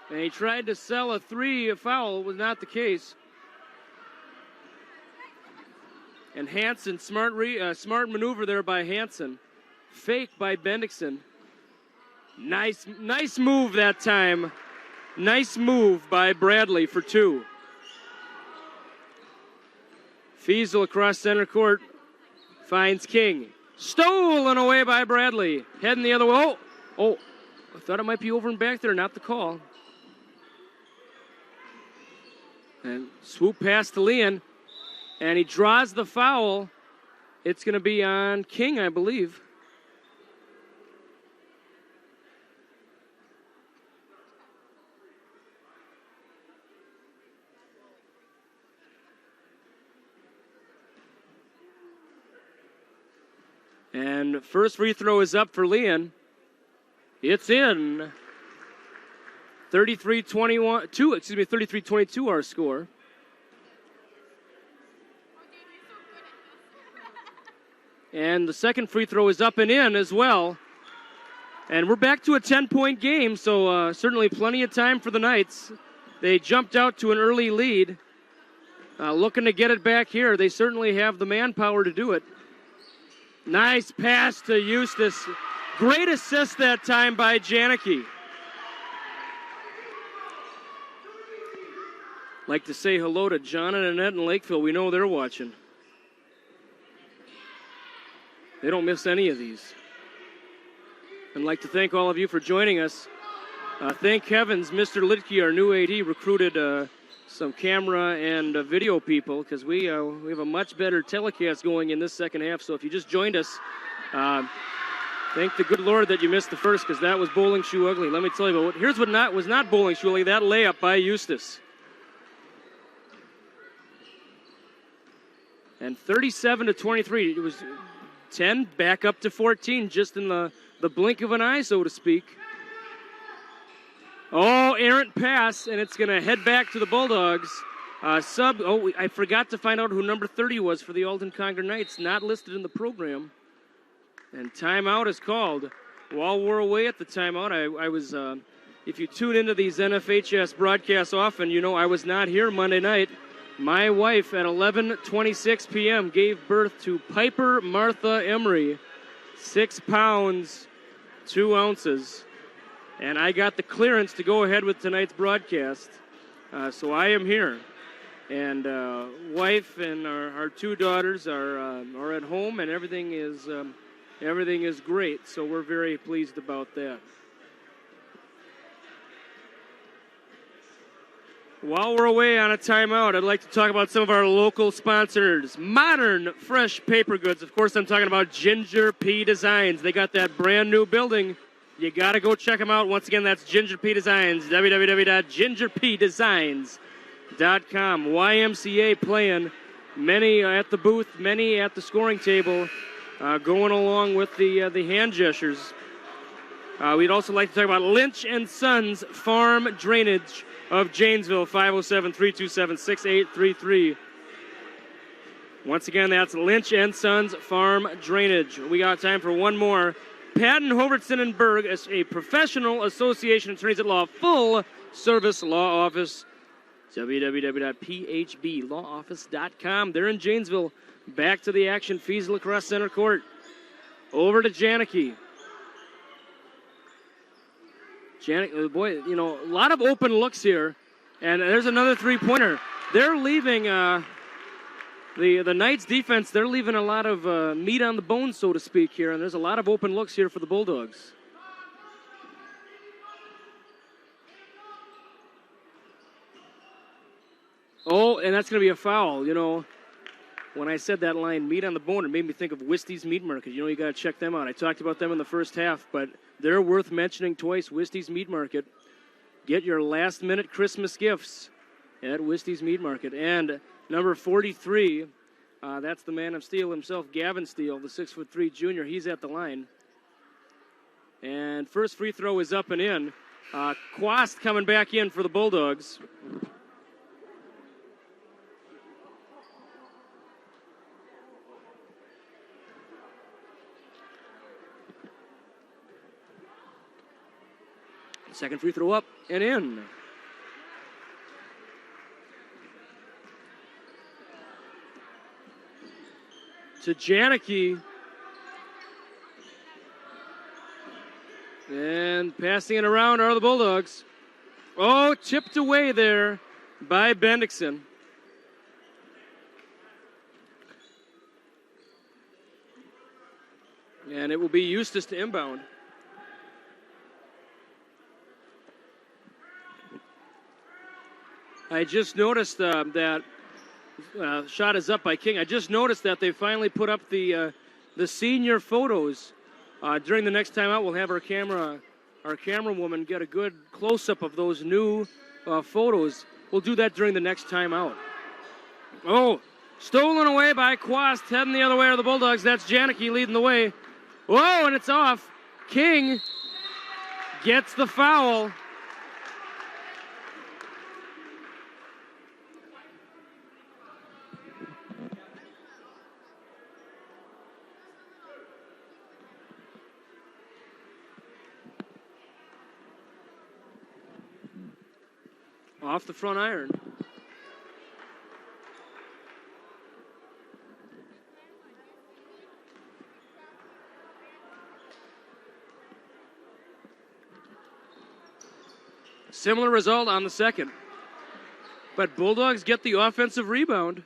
And he tried to sell a foul. It was not the case. And Hansen, smart maneuver there by Hansen. Fake by Bendixson. Nice move that time. Nice move by Bradley for two. Fiesel across center court finds King. Stolen away by Bradley. Heading the other way. Oh, I thought it might be over and back there. Not the call. And swoop pass to Leon. And he draws the foul. It's going to be on King, I believe. And first free throw is up for Leon. It's in. 33-22 our score. And the second free throw is up and in as well. And we're back to a 10-point game, so certainly plenty of time for the Knights. They jumped out to an early lead. Looking to get it back here. They certainly have the manpower to do it. Nice pass to Eustace. Great assist that time by Janicki. Like to say hello to John and Annette in Lakeville. We know they're watching. They don't miss any of these. I'd like to thank all of you for joining us. Thank heavens Mr. Litke, our new AD, recruited some camera and video people, because we have a much better telecast going in this second half. So if you just joined us, thank the good Lord that you missed the first, because that was bowling shoe ugly. Let me tell you, here's what was not bowling shoe ugly, that layup by Eustace. And 37-23, it was 10 back up to 14, just in the blink of an eye, so to speak. Oh, errant pass, and it's going to head back to the Bulldogs. I forgot to find out who number 30 was for the Alden Conger Knights, not listed in the program. And timeout is called. While we're away at the timeout, I was, if you tune into these NFHS broadcasts often, you know I was not here Monday night. My wife at 11:26 p.m. gave birth to Piper Martha Emery, 6 pounds, 2 ounces. And I got the clearance to go ahead with tonight's broadcast. So I am here. And wife and our 2 daughters are at home, and everything is great. So we're very pleased about that. While we're away on a timeout, I'd like to talk about some of our local sponsors. Modern, fresh paper goods. Of course, I'm talking about Ginger P Designs. They got that brand new building. You got to go check them out. Once again, that's Ginger P Designs, www.gingerpdesigns.com. YMCA playing, many at the booth, many at the scoring table, going along with the hand gestures. We'd also like to talk about Lynch & Sons Farm Drainage of Janesville, 507-327-6833. Once again, that's Lynch & Sons Farm Drainage. We got time for one more. Patton, Hovertson, and Berg is a professional association attorneys at law, full service law office. www.phblawoffice.com. They're in Janesville. Back to the action. Fees Lacrosse Center Court. Over to Janicki. Boy, a lot of open looks here. And there's another three-pointer. They're leaving the Knights defense, they're leaving a lot of meat on the bone, so to speak, here. And there's a lot of open looks here for the Bulldogs. Oh, and that's going to be a foul. When I said that line, meat on the bone, it made me think of Wisty's Meat Market. You got to check them out. I talked about them in the first half, but they're worth mentioning twice. Wisty's Meat Market. Get your last-minute Christmas gifts at Wisty's Meat Market. And number 43, that's the man of steel himself, Gavin Steele, the 6'3" junior. He's at the line. And first free throw is up and in. Quast coming back in for the Bulldogs. Second free throw up and in. To Janicki. And passing it around are the Bulldogs. Oh, tipped away there by Bendixson. And it will be Eustace to inbound. I just noticed that shot is up by King. I just noticed that they finally put up the senior photos. During the next timeout, we'll have our camera woman get a good close-up of those new photos. We'll do that during the next timeout. Oh, stolen away by Quast, heading the other way are the Bulldogs. That's Janicki leading the way. Whoa, and it's off. King gets the foul. Off the front iron. Similar result on the second. But Bulldogs get the offensive rebound.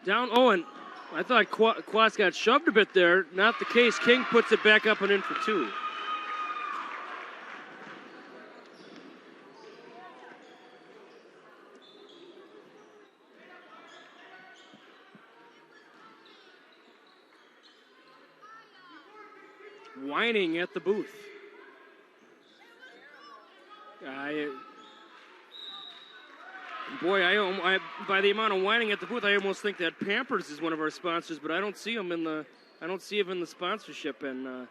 Down Owen. I thought Quast got shoved a bit there. Not the case. King puts it back up and in for two. Whining at the booth. Boy, I by the amount of whining at the booth, I almost think that Pampers is one of our sponsors, but I don't see him in the sponsorship, and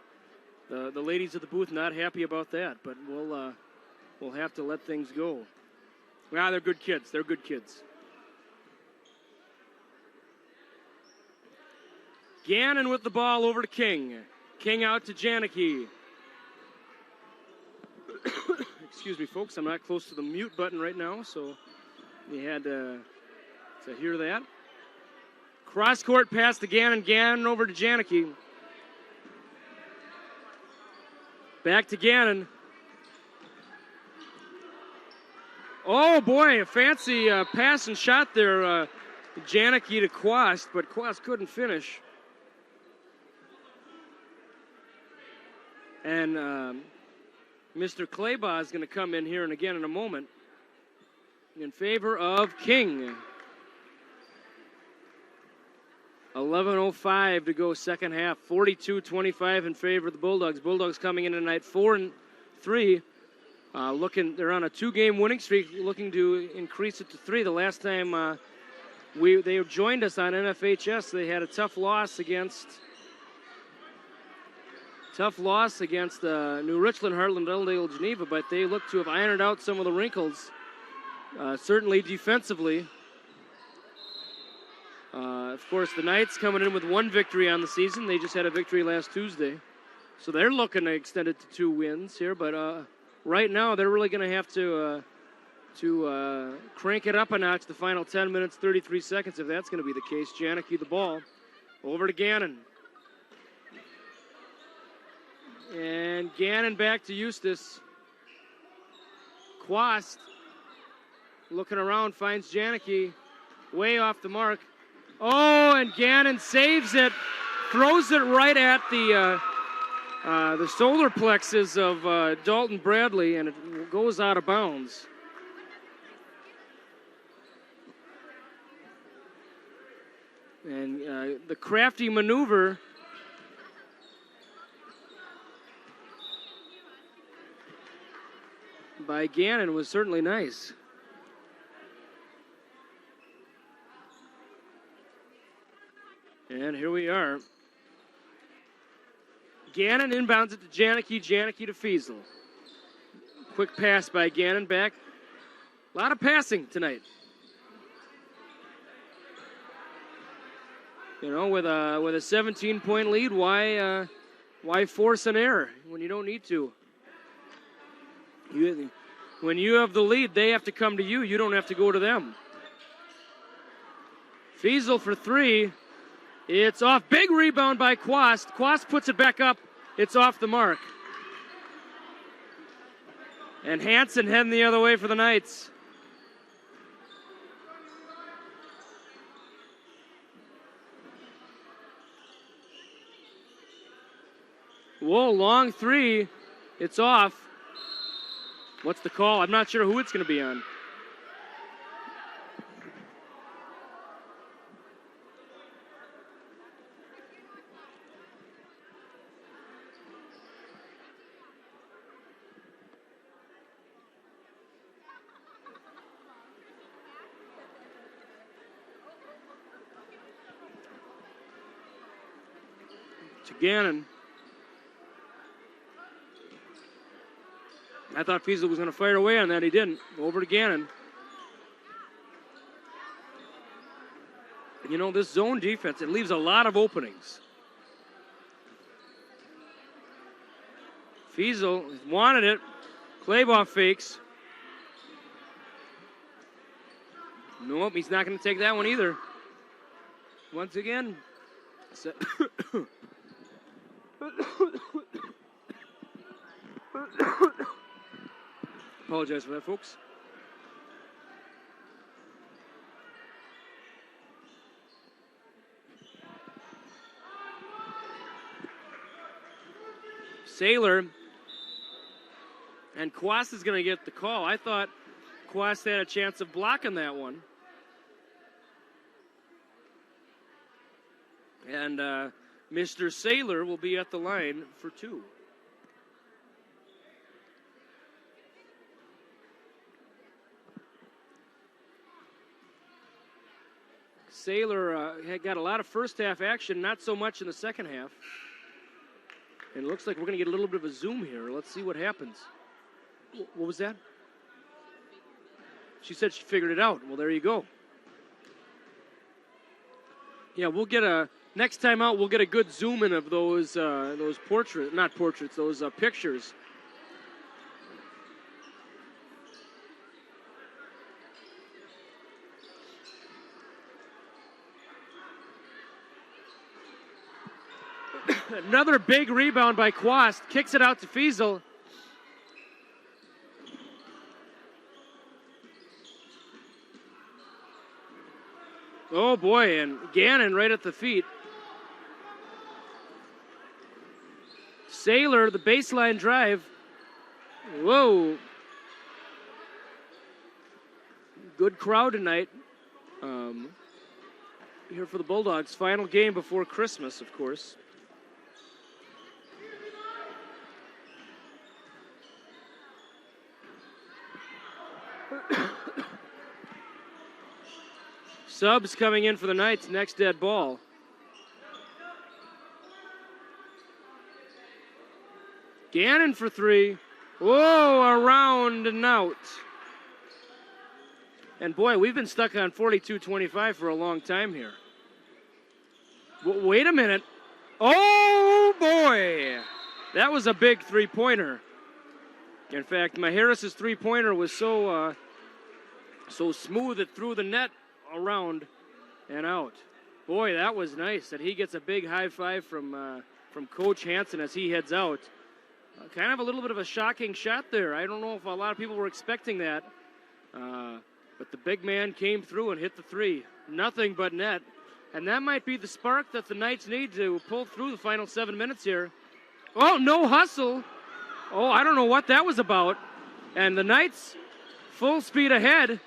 the ladies at the booth not happy about that. But we'll have to let things go. Well, they're good kids. They're good kids. Gannon with the ball over to King. King out to Janicki. Excuse me, folks. I'm not close to the mute button right now, so you had to hear that. Cross-court pass to Gannon. Gannon over to Janicki. Back to Gannon. Oh, boy, a fancy pass and shot there. Janicki to Quast, but Quast couldn't finish. And Mr. Claybaugh is going to come in here and again in a moment in favor of King. 11:05 to go second half. 42-25 in favor of the Bulldogs. Bulldogs coming in tonight 4-3. They're on a 2-game winning streak, looking to increase it to 3. The last time they joined us on NFHS, they had a tough loss against New Richland, Heartland, Elldale, Geneva, but they look to have ironed out some of the wrinkles, certainly defensively. Of course, the Knights coming in with 1 victory on the season. They just had a victory last Tuesday. So they're looking to extend it to 2 wins here, but right now they're really going to have to crank it up a notch the final 10 minutes, 33 seconds, if that's going to be the case. Janicki the ball. Over to Gannon. And Gannon back to Eustace. Quast looking around, finds Janicki. Way off the mark. Oh, and Gannon saves it. Throws it right at the solar plexus of Dalton Bradley, and it goes out of bounds. And the crafty maneuver by Gannon was certainly nice. And here we are. Gannon inbounds it to Janicki, Janicki to Fiesel. Quick pass by Gannon back. A lot of passing tonight. You know, with a 17-point lead, why force an error when you don't need to? When you have the lead, they have to come to you. You don't have to go to them. Fiesel for 3. It's off. Big rebound by Quast. Quast puts it back up. It's off the mark. And Hansen heading the other way for the Knights. Whoa, long 3. It's off. What's the call? I'm not sure who it's going to be on. To Gannon. I thought Fiesel was going to fire away on that. He didn't. Over to Gannon. You know, this zone defense, it leaves a lot of openings. Fiesel wanted it. Claybaugh fakes. Nope, he's not going to take that one either. Once again. Apologize for that, folks. Saylor and Quast is going to get the call. I thought Quast had a chance of blocking that one. And Mr. Saylor will be at the line for 2. Saylor had got a lot of first half action, not so much in the second half. And it looks like we're going to get a little bit of a zoom here. Let's see what happens. What was that? She said she figured it out. Well, there you go. Yeah, we'll get next time out, we'll get a good zoom in of those pictures. Another big rebound by Quast. Kicks it out to Fiesel. Oh boy, and Gannon right at the feet. Sailor, the baseline drive. Whoa. Good crowd tonight. Here for the Bulldogs. Final game before Christmas, of course. Subs coming in for the Knights. Next dead ball. Gannon for 3. Whoa, around and out. And boy, we've been stuck on 42-25 for a long time here. Wait a minute. Oh boy, that was a big three-pointer. In fact, Majerus' three-pointer was so smooth it threw the net around and out. Boy, that was nice that he gets a big high five from Coach Hansen as he heads out. Kind of a little bit of a shocking shot there. I don't know if a lot of people were expecting that. But the big man came through and hit the 3. Nothing but net. And that might be the spark that the Knights need to pull through the final 7 minutes here. Oh, no hustle. Oh, I don't know what that was about. And the Knights full speed ahead.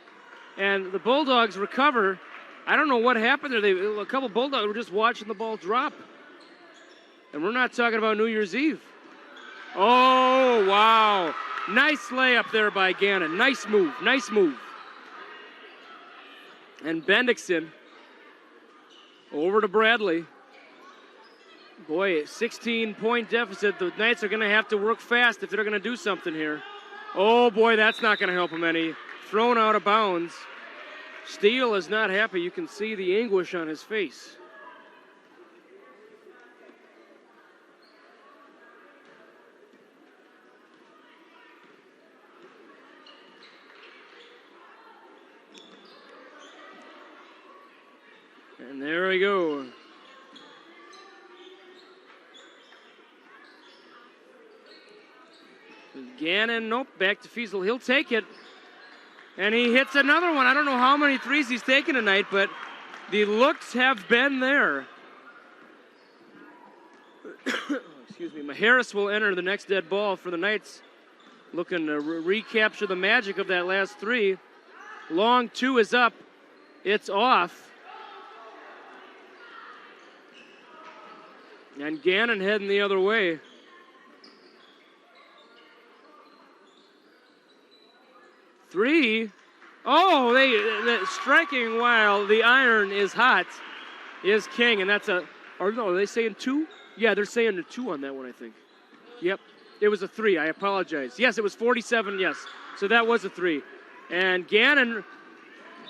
And the Bulldogs recover. I don't know what happened there. A couple Bulldogs were just watching the ball drop. And we're not talking about New Year's Eve. Oh, wow. Nice layup there by Gannon. Nice move. Nice move. And Bendixson over to Bradley. Boy, 16-point deficit. The Knights are going to have to work fast if they're going to do something here. Oh, boy, that's not going to help them any. Thrown out of bounds. Steele is not happy. You can see the anguish on his face. And there we go. Gannon, nope, back to Fiesel. He'll take it. And he hits another one. I don't know how many threes he's taken tonight, but the looks have been there. Excuse me. Majerus will enter the next dead ball for the Knights. Looking to recapture the magic of that last 3. Long 2 is up. It's off. And Gannon heading the other way. Three. Oh, they striking while the iron is hot is king, and that's a. Or no, are they saying 2? Yeah, they're saying a 2 on that one, I think. Yep, it was a 3. I apologize. Yes, it was 47. Yes, so that was a 3. And Gannon.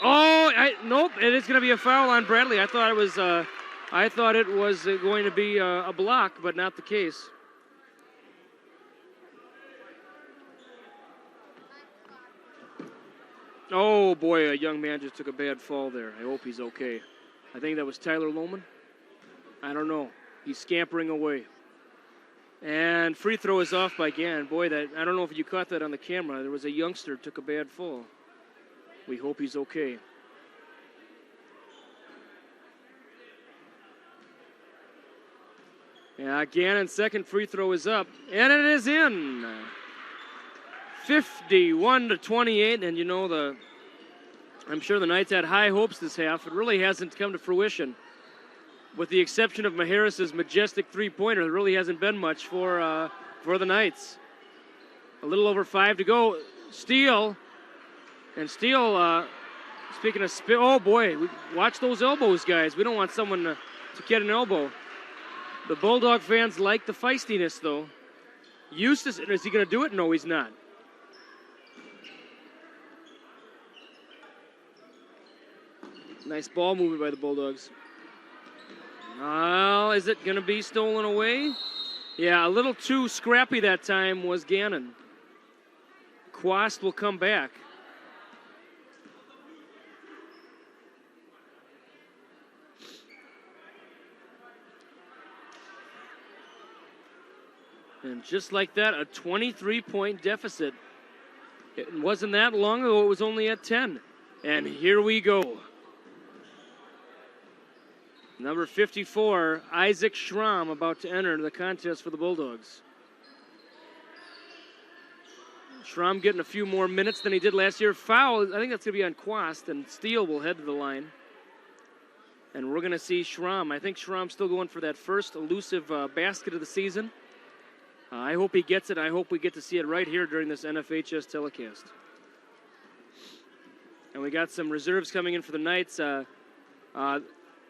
Oh, nope! It is going to be a foul on Bradley. I thought it was. I thought it was going to be a block, but not the case. Oh, boy, a young man just took a bad fall there. I hope he's okay. I think that was Tyler Lohman. I don't know. He's scampering away. And free throw is off by Gannon. Boy, that I don't know if you caught that on the camera. There was a youngster took a bad fall. We hope he's okay. Yeah, Gannon's second free throw is up, and it is in. 51-28, and you know I'm sure the Knights had high hopes this half. It really hasn't come to fruition. With the exception of Majerus' majestic three-pointer, there really hasn't been much for the Knights. A little over 5 to go. Steele, and Steele. Speaking of oh boy, watch those elbows, guys. We don't want someone to get an elbow. The Bulldog fans like the feistiness, though. Eustace, is he going to do it? No, he's not. Nice ball movement by the Bulldogs. Is it going to be stolen away? Yeah, a little too scrappy that time was Gannon. Quast will come back. And just like that, a 23-point deficit. It wasn't that long ago, it was only at 10. And here we go. Number 54, Isaac Schramm, about to enter the contest for the Bulldogs. Schramm getting a few more minutes than he did last year. Foul, I think that's going to be on Quast, and Steele will head to the line. And we're going to see Schramm. I think Schramm's still going for that first elusive basket of the season. I hope he gets it. I hope we get to see it right here during this NFHS telecast. And we got some reserves coming in for the Knights. The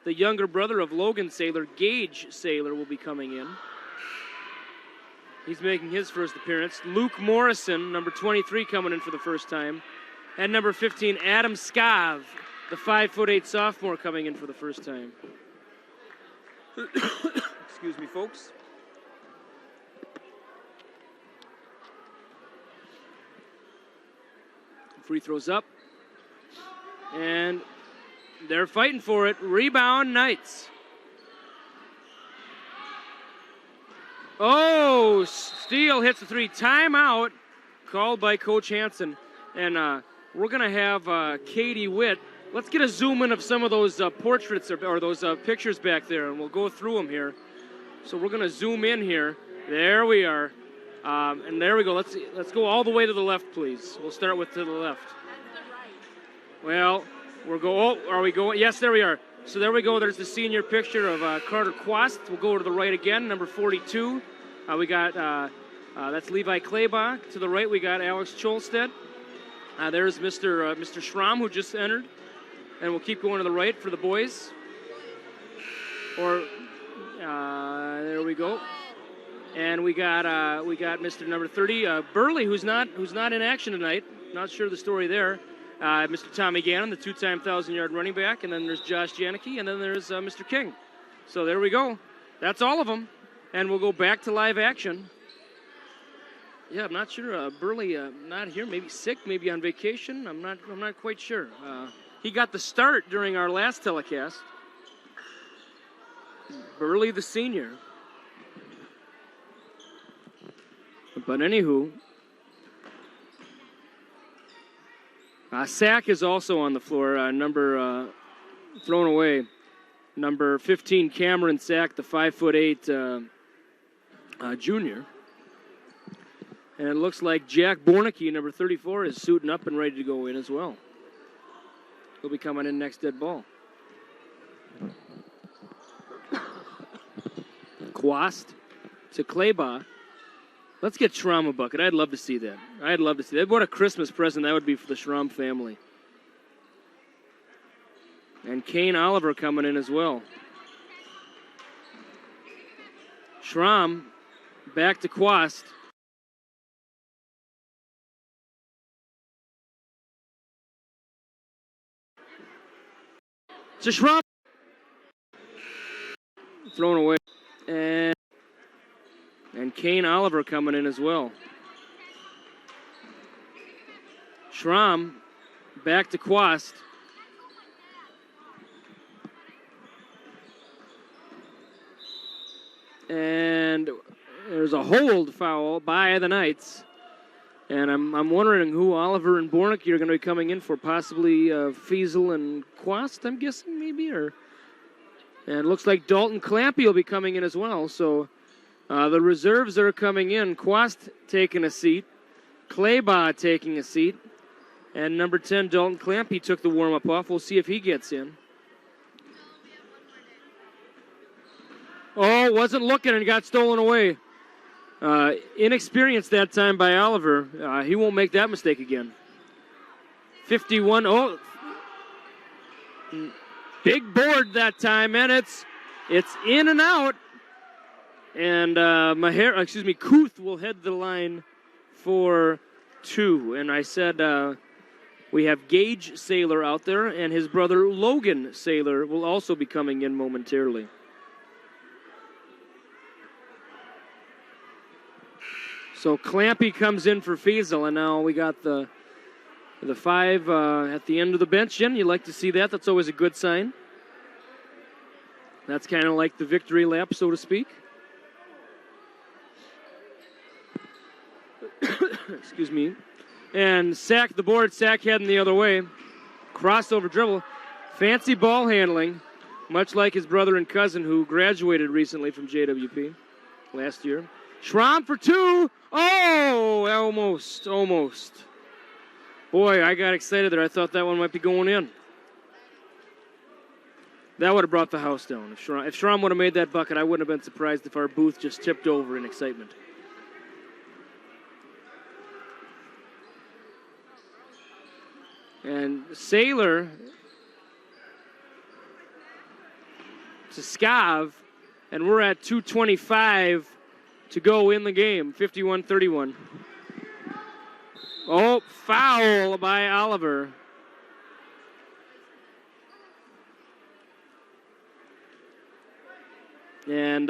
younger brother of Logan Saylor, Gage Saylor, will be coming in. He's making his first appearance. Luke Morrison, number 23, coming in for the first time. And number 15, Adam Scav, the 5'8" sophomore, coming in for the first time. Excuse me, folks. Free throws up. And they're fighting for it. Rebound, Knights. Oh, Steele hits the three. Timeout called by Coach Hansen. And we're going to have Katie Witt. Let's get a zoom in of some of those portraits or those pictures back there, and we'll go through them here. So we're going to zoom in here. There we are. And there we go. Let's go all the way to the left, please. We'll start with to the left. Well, are we going? Yes, there we are. So there we go. There's the senior picture of Carter Quast. We'll go to the right again, number 42. We got, that's Levi Claybach. To the right, we got Alex Cholstead. There's Mr. Schramm, who just entered. And we'll keep going to the right for the boys. There we go. And we got Mr. number 30, Burley, who's not in action tonight. Not sure the story there. Mr. Tommy Gannon, the two-time 1,000-yard running back, and then there's Josh Janicki, and then there's Mr. King. So there we go. That's all of them, and we'll go back to live action. Yeah, I'm not sure. Burley not here, maybe sick, maybe on vacation. I'm not quite sure. He got the start during our last telecast. Burley, the senior. But anywho. Sack is also on the floor, thrown away. Number 15, Cameron Sack, the 5'8" junior. And it looks like Jack Bornicke, number 34, is suiting up and ready to go in as well. He'll be coming in next dead ball. Quast to Claybach. Let's get Schramm a bucket. I'd love to see that. I'd love to see that. What a Christmas present that would be for the Schramm family. And Kane Oliver coming in as well. Schramm back to Quast. To Schramm. Thrown away. And Kane Oliver coming in as well. Schramm back to Quast. And there's a hold foul by the Knights. And I'm wondering who Oliver and Bornicke are going to be coming in for. Possibly Fiesel and Quast, I'm guessing, maybe. And it looks like Dalton Clampy will be coming in as well. So the reserves are coming in. Quast taking a seat. Claybach taking a seat. And number 10, Dalton Clampy, took the warm-up off. We'll see if he gets in. Oh, wasn't looking and got stolen away. Inexperienced that time by Oliver. He won't make that mistake again. 51. Oh, big board that time, and it's in and out. And Kuth will head the line for 2. And I said we have Gage Saylor out there, and his brother Logan Saylor will also be coming in momentarily. So Clampy comes in for Fiesel, and now we got the 5 at the end of the bench. Jen, you like to see that? That's always a good sign. That's kind of like the victory lap, so to speak. Excuse me. And Sack the board, Sack heading the other way. Crossover dribble. Fancy ball handling, much like his brother and cousin who graduated recently from JWP last year. Schramm for 2. Oh, almost. Almost. Boy, I got excited there. I thought that one might be going in. That would have brought the house down. If Schramm would have made that bucket, I wouldn't have been surprised if our booth just tipped over in excitement. And Sailor to Skav, and we're at 2:25 to go in the game, 51-31. Oh, foul by Oliver. And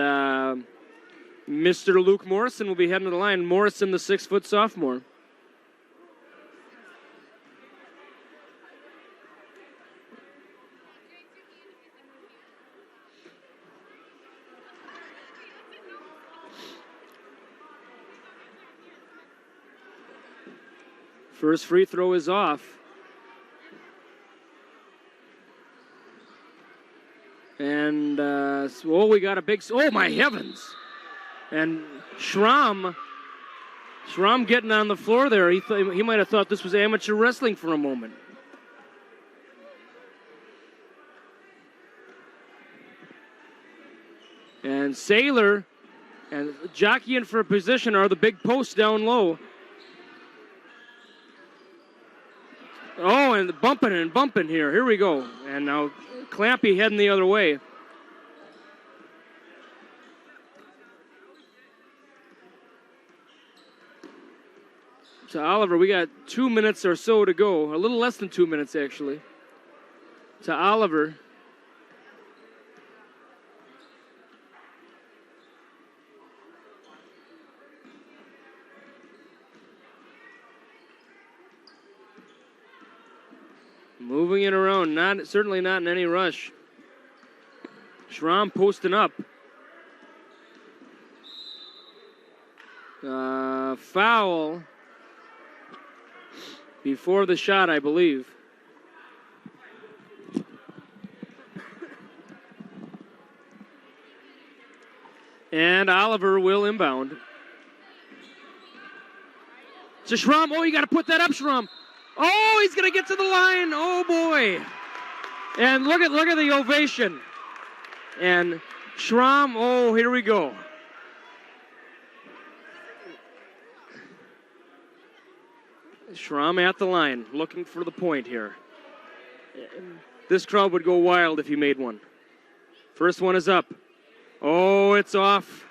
Mr. Luke Morrison will be heading to the line. Morrison, the 6-foot sophomore. First free throw is off. And, we got a big, oh my heavens. And Schramm getting on the floor there. He might have thought this was amateur wrestling for a moment. And Sailor and jockeying for a position are the big posts down low. Oh, and bumping here. Here we go. And now Clampy heading the other way. To Oliver, we got 2 minutes or so to go. A little less than 2 minutes, actually. To Oliver. Moving it around, certainly not in any rush. Schramm posting up. Foul before the shot, I believe. And Oliver will inbound. To Schramm. Oh, you got to put that up, Schramm. Oh, he's going to get to the line. Oh, boy. And look at the ovation. And Schramm, oh, here we go. Schramm at the line, looking for the point here. This crowd would go wild if he made one. First one is up. Oh, it's off.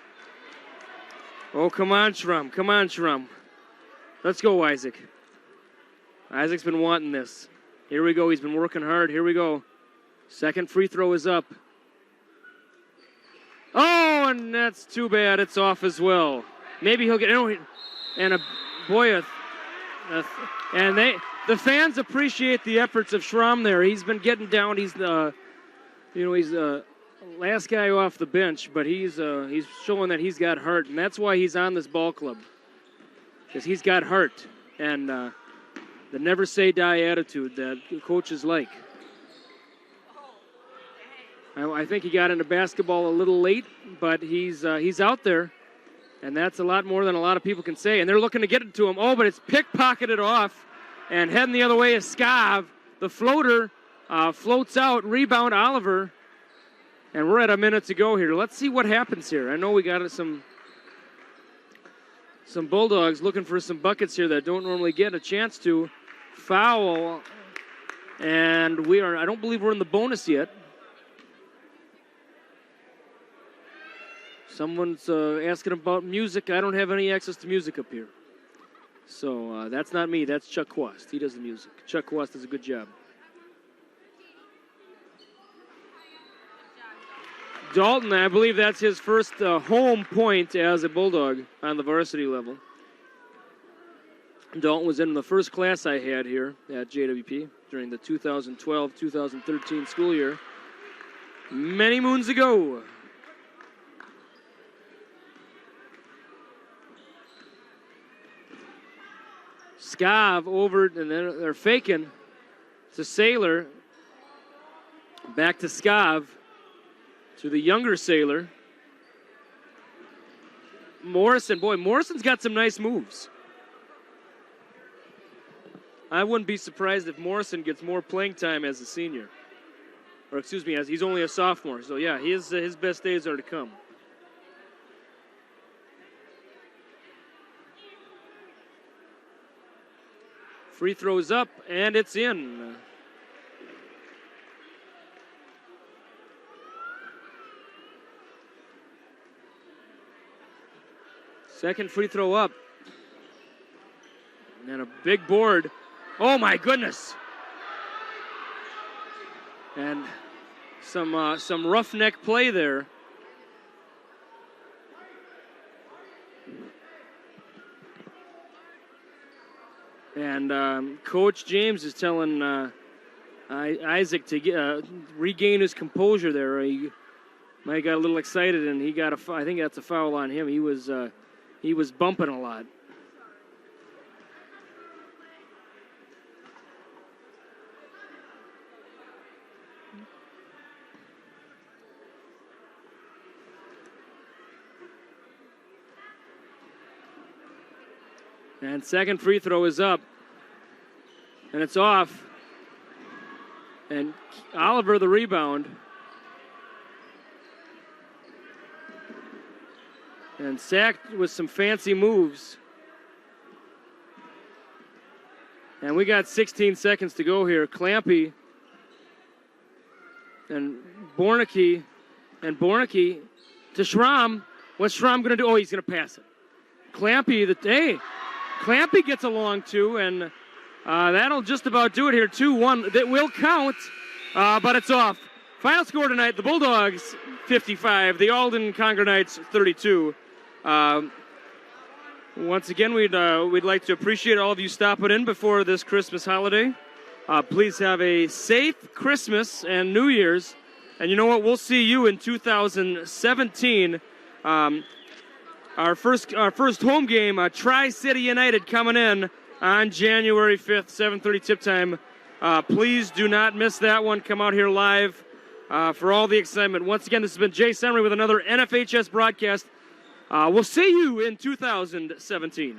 Oh, come on, Schramm. Come on, Schramm. Let's go, Isaac. Isaac's been wanting this. Here we go. He's been working hard. Here we go. Second free throw is up. Oh, and that's too bad. It's off as well. Maybe he'll get. And the fans appreciate the efforts of Schramm there. He's been getting down. He's the last guy off the bench, but he's showing that he's got heart, and that's why he's on this ball club, because he's got heart and the never say die attitude that coaches like. I think he got into basketball a little late, but he's out there, and that's a lot more than a lot of people can say. And they're looking to get it to him. Oh, but it's pickpocketed off, and heading the other way is Skav. The floater floats out, rebound Oliver, and we're at a minute to go here. Let's see what happens here. I know we got some Bulldogs looking for some buckets here that don't normally get a chance to. Foul, and I don't believe we're in the bonus yet. Someone's asking about music. I don't have any access to music up here. So that's not me. That's Chuck Quast. He does the music. Chuck Quast does a good job. Dalton, I believe that's his first home point as a Bulldog on the varsity level. Dalton was in the first class I had here at JWP during the 2012-2013 school year. Many moons ago. Skav over, and they're faking. It's a Sailor. Back to Skav. To the younger Sailor. Morrison. Boy, Morrison's got some nice moves. I wouldn't be surprised if Morrison gets more playing time as a senior. Or excuse me, as he's only a sophomore. So yeah, his best days are to come. Free throws up, and it's in. Second free throw up. And a big board. Oh my goodness. And some roughneck play there. And Coach James is telling Isaac to regain his composure there. He might have got a little excited, and he got I think that's a foul on him. He was bumping a lot. And second free throw is up. And it's off. And Oliver the rebound. And sacked with some fancy moves. And we got 16 seconds to go here. Clampy and Bornicke. And Bornicke to Schramm. What's Schramm going to do? Oh, he's going to pass it. Clampy, Clampy gets along too, and that'll just about do it here. 2-1. That will count, but it's off. Final score tonight, the Bulldogs 55, the Alden Conger Knights 32. Once again, we'd like to appreciate all of you stopping in before this Christmas holiday. Please have a safe Christmas and New Year's. And you know what? We'll see you in 2017. Our first home game, Tri-City United coming in on January 5th, 7:30 tip time. Please do not miss that one. Come out here live for all the excitement. Once again, this has been Jay Semery with another NFHS broadcast. We'll see you in 2017.